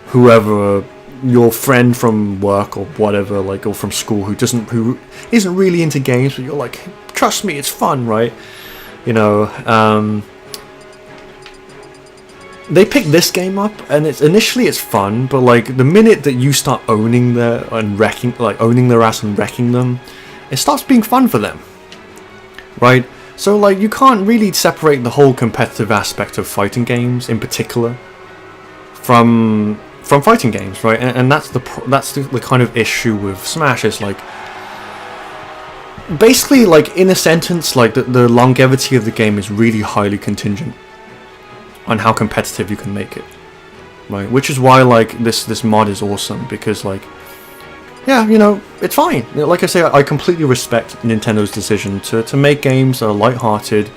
whoever, your friend from work or whatever, like, or from school who isn't really into games, but you're like, trust me, it's fun, right? You know, they pick this game up, and initially it's fun, but like the minute that you start owning their ass and wrecking them, it starts being fun for them, right? So like you can't really separate the whole competitive aspect of fighting games in particular from fighting games, right? And that's the kind of issue with Smash. Is like, basically, like, in a sentence, like the longevity of the game is really highly contingent on how competitive you can make it, right? Which is why like this mod is awesome, because like, yeah, you know, it's fine. You know, like I say, I completely respect Nintendo's decision to make games that are lighthearted.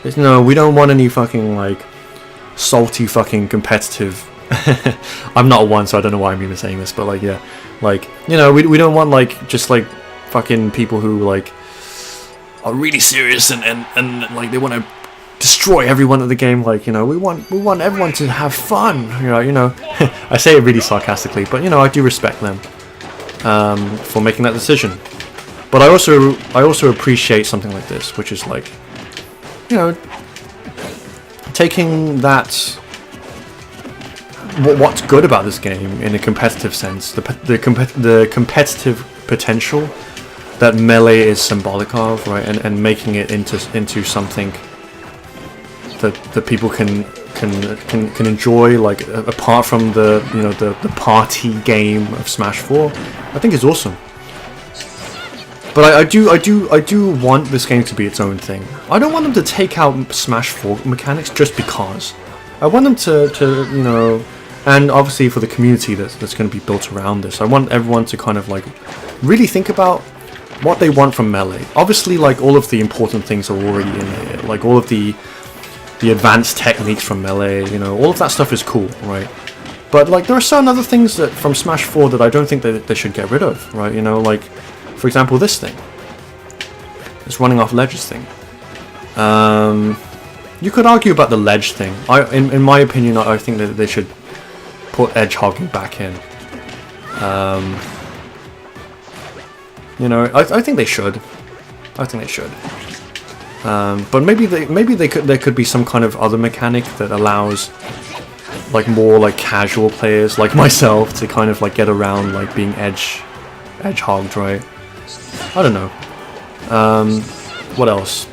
You know, we don't want any fucking like salty fucking competitive. I'm not one, so I don't know why I'm even saying this, but like, yeah, like, you know, we don't want like just like fucking people who like are really serious and like they want to destroy everyone at the game. Like, you know, we want everyone to have fun. You know, I say it really sarcastically, but you know, I do respect them for making that decision. But I also appreciate something like this, which is like, you know, taking that. What's good about this game in a competitive sense, the competitive potential that Melee is symbolic of, right, and making it into something that people can enjoy, like, apart from the, you know, the party game of Smash 4, I think is awesome. But I do want this game to be its own thing. I don't want them to take out Smash 4 mechanics just because. I want them to you know. And obviously for the community that's going to be built around this, I want everyone to kind of like really think about what they want from Melee. Obviously, like, all of the important things are already in here, like all of the advanced techniques from Melee, you know, all of that stuff is cool, right? But like there are certain other things that from Smash 4 that I don't think that they should get rid of, right? You know, like, for example, this thing, this running off ledges thing. You could argue about the ledge thing. In my opinion, I think that they should put edge hogging back in. You know, I think they should. I think they should. But maybe there could be some kind of other mechanic that allows like more like casual players like myself to kind of like get around like being edge hogged, right? I don't know. What else?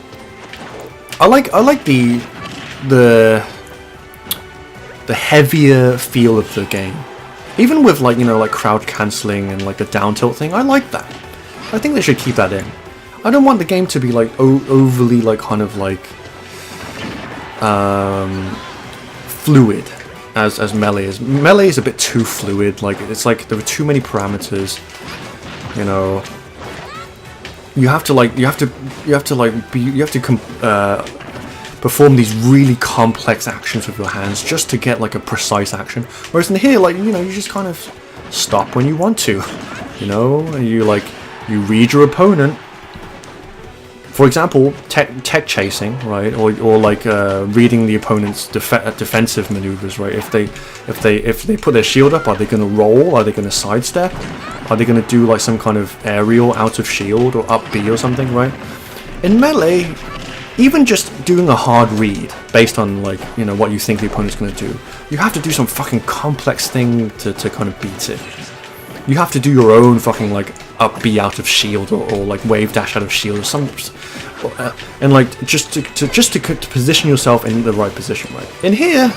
I like the heavier feel of the game, even with like, you know, like crowd cancelling and like the down tilt thing. I like that. I think they should keep that in. I don't want the game to be like overly like kind of like fluid as Melee is. Melee is a bit too fluid. Like, it's like there are too many parameters. You know, you have to perform these really complex actions with your hands just to get like a precise action. Whereas in here, like, you know, you just kind of stop when you want to. You know, you read your opponent. For example, tech chasing, right, or like reading the opponent's defensive maneuvers, right? If they put their shield up, are they going to roll? Are they going to sidestep? Are they going to do like some kind of aerial out of shield or up B or something, right? In Melee, even just doing a hard read based on like, you know, what you think the opponent's going to do, you have to do some fucking complex thing to kind of beat it. You have to do your own fucking like up B out of shield or like wave dash out of shield or some, and like just to position yourself in the right position, right? In here,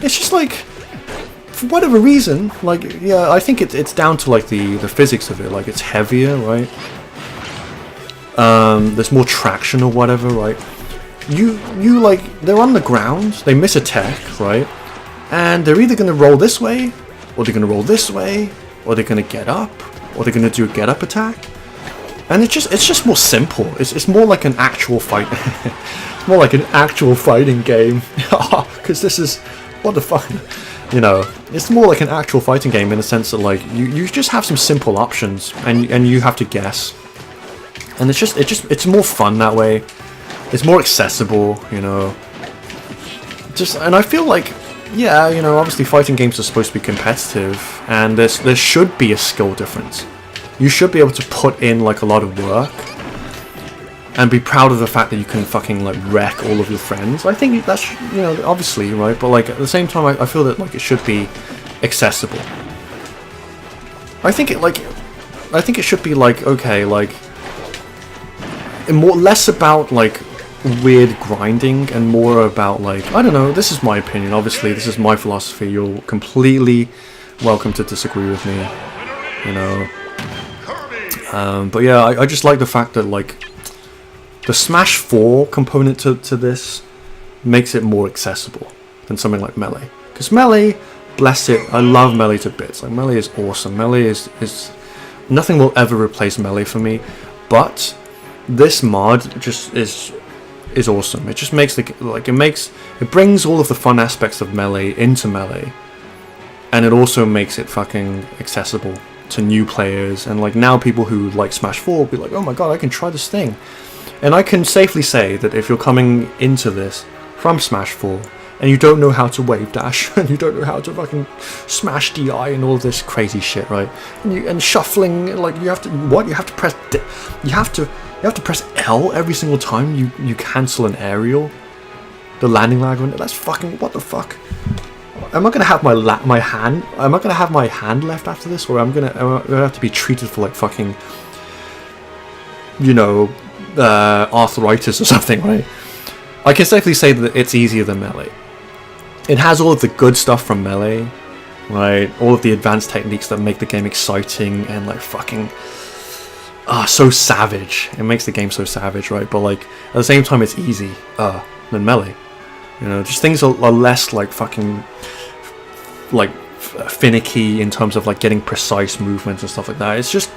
it's just like, for whatever reason, like, yeah, I think it's down to like the physics of it. Like, it's heavier, right? There's more traction or whatever, right? You like, they're on the ground, they miss a tech, right? And they're either gonna roll this way, or they're gonna roll this way, or they're gonna get up, or they're gonna do a get up attack. And it's just more simple. It's more like an actual fight. It's more like an actual fighting game. Because this is, what the fuck, you know. It's more like an actual fighting game in the sense that like you just have some simple options and you have to guess. And it's more fun that way. It's more accessible, you know. And I feel like, yeah, you know, obviously fighting games are supposed to be competitive, and there should be a skill difference. You should be able to put in like a lot of work and be proud of the fact that you can fucking like wreck all of your friends. I think that's, you know, obviously, right? But like at the same time, I feel that like it should be accessible. I think it should be like, okay, like less about like weird grinding and more about like, I don't know, this is my opinion, obviously this is my philosophy. You're completely welcome to disagree with me, you know. But yeah, I just like the fact that like the Smash 4 component to this makes it more accessible than something like Melee. Because Melee, bless it, I love Melee to bits. Like Melee is awesome. Melee is nothing will ever replace Melee for me. But this mod just is awesome. It just makes it brings all of the fun aspects of Melee into Melee, and it also makes it fucking accessible to new players. And like now people who like Smash 4 will be like, oh my god, I can try this thing. And I can safely say that if you're coming into this from Smash 4 and you don't know how to wave dash and you don't know how to fucking smash DI and all this crazy shit, right? And shuffling, like you have to press L every single time you cancel an aerial. The landing lag on it. That's fucking, what the fuck? Am I gonna have my hand left after this, or am I gonna have to be treated for like fucking, you know, arthritis or something, right? I can safely say that it's easier than Melee. It has all of the good stuff from Melee, right? All of the advanced techniques that make the game exciting and like fucking so savage. It makes the game so savage, right? But like at the same time, it's easy than Melee. You know, just things are less like fucking like finicky in terms of like getting precise movements and stuff like that. It's just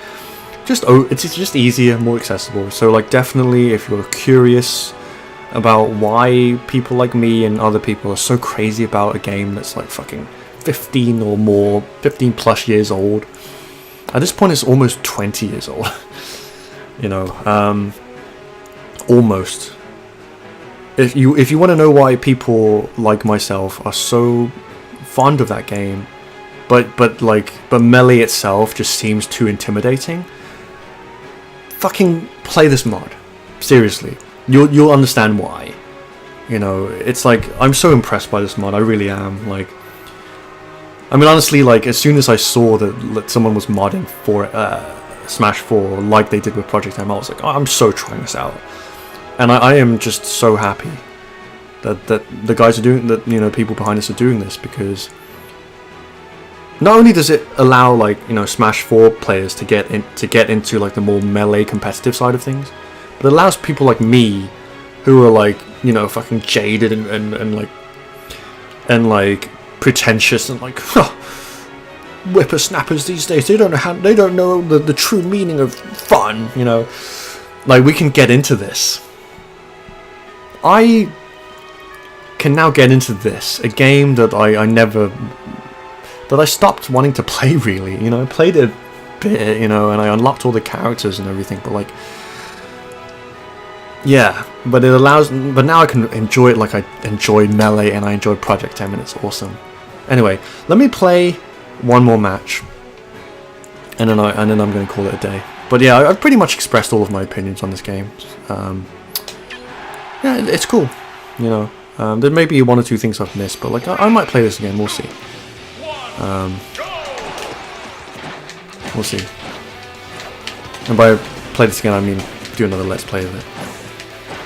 easier, more accessible. So like definitely, if you're curious about why people like me and other people are so crazy about a game that's like fucking 15 plus years old. At this point, it's almost 20 years old. You know, almost. If you want to know why people like myself are so fond of that game, but Melee itself just seems too intimidating, fucking play this mod. Seriously, you'll understand why. You know, it's like I'm so impressed by this mod. I really am. Like, I mean, honestly, like as soon as I saw that someone was modding for Smash 4 like they did with Project M, I was like, oh, I'm so trying this out. And I am just so happy that the guys are doing that. You know, people behind us are doing this, because not only does it allow like, you know, Smash 4 players to get into like the more Melee competitive side of things, but it allows people like me, who are like, you know, fucking jaded and like pretentious and like whippersnappers these days. They don't know the true meaning of fun. You know, like we can get into this. I can now get into this, a game that I stopped wanting to play, really. You know, I played it a bit, you know, and I unlocked all the characters and everything, but like, yeah, but now I can enjoy it like I enjoyed Melee and I enjoyed Project M, and it's awesome. Anyway, let me play one more match, and then I'm going to call it a day. But yeah, I've pretty much expressed all of my opinions on this game. Yeah, it's cool, you know. There may be one or two things I've missed, but like I might play this again. We'll see. We'll see. And by play this again, I mean do another Let's Play of it.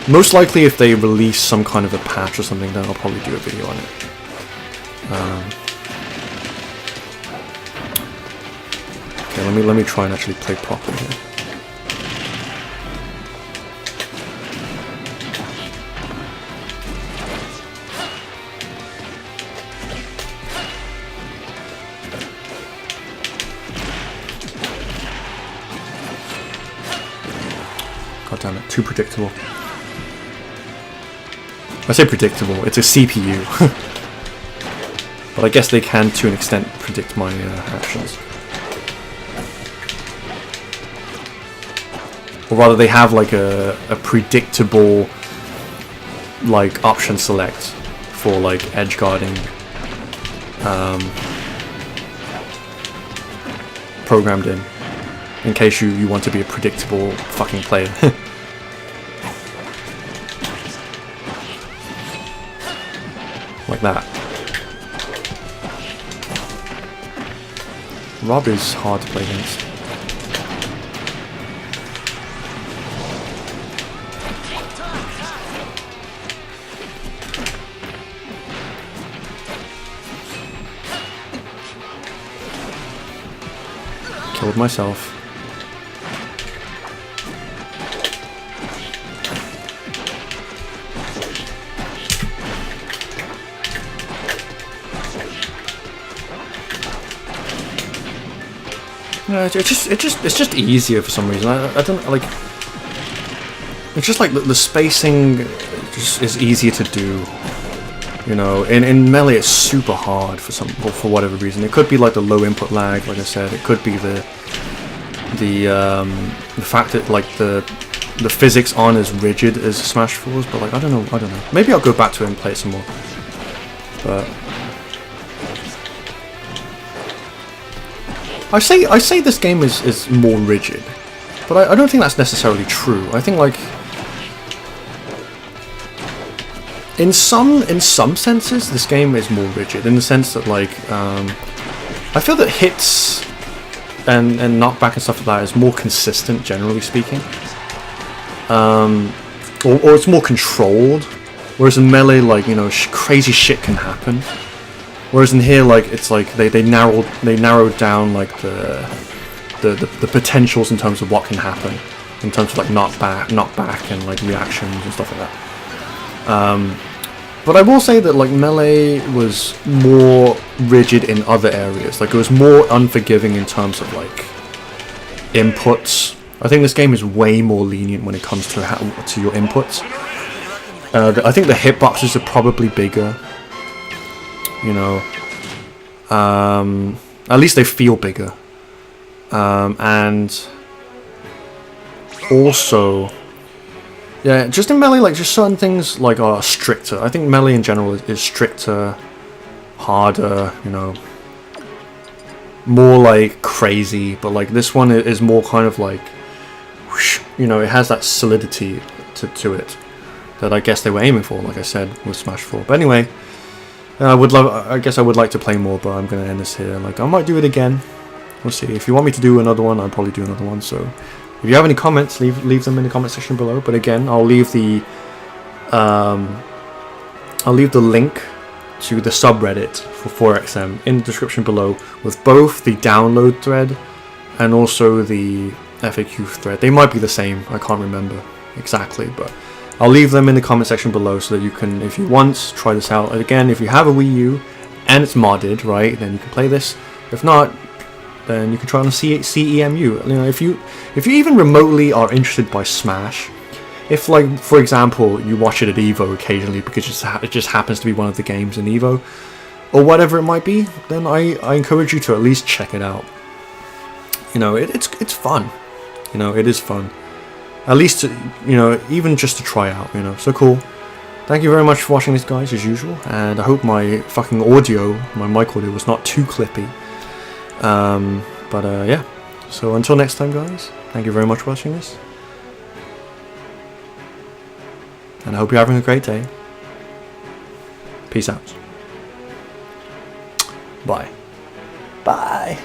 Most likely, if they release some kind of a patch or something, then I'll probably do a video on it. Okay, let me try and actually play properly here. God damn it, too predictable. I say predictable, it's a CPU. But I guess they can, to an extent, predict my actions. Or rather, they have like a predictable like option select for like edge guarding programmed in case you want to be a predictable fucking player. Like that. Rob is hard to play against. Killed myself. Yeah, it's just easier for some reason. I don't like. It's just like the spacing just is easier to do. You know, in Melee it's super hard for whatever reason. It could be like the low input lag, like I said. It could be the fact that like the physics aren't as rigid as Smash 4's. But like I don't know. Maybe I'll go back to it and play it some more. But I say this game is more rigid, but I don't think that's necessarily true. I think like in some senses this game is more rigid in the sense that like I feel that hits and knockback and stuff like that is more consistent, generally speaking, or it's more controlled. Whereas in Melee, like, you know, crazy shit can happen. Whereas in here, like, it's like they narrowed down like the potentials in terms of what can happen, in terms of like knockback and like reactions and stuff like that. But I will say that like Melee was more rigid in other areas. Like it was more unforgiving in terms of like inputs. I think this game is way more lenient when it comes to your inputs. I think the hitboxes are probably bigger. You know, at least they feel bigger, and also, yeah, just in Melee, like just certain things like are stricter. I think Melee in general is stricter, harder, you know, more like crazy. But like this one is more kind of like, whoosh, you know, it has that solidity to it that I guess they were aiming for. Like I said with Smash 4. But anyway. I guess I would like to play more, but I'm gonna end this here. Like I might do it again. We'll see. If you want me to do another one, I'll probably do another one. So if you have any comments, leave them in the comment section below. But again, I'll leave the link to the subreddit for 4XM in the description below, with both the download thread and also the FAQ thread. They might be the same. I can't remember exactly, but I'll leave them in the comment section below so that you can, if you want, try this out. And again, if you have a Wii U and it's modded, right, then you can play this. If not, then you can try on a CEMU. You know, if you even remotely are interested by Smash, if like for example you watch it at Evo occasionally because it just happens to be one of the games in Evo, or whatever it might be, then I encourage you to at least check it out. You know, it's fun. You know, it is fun. At least, you know, even just to try out, you know. So cool. Thank you very much for watching this, guys, as usual. And I hope my fucking audio, my mic audio, was not too clippy. Yeah. So until next time, guys. Thank you very much for watching this. And I hope you're having a great day. Peace out. Bye. Bye.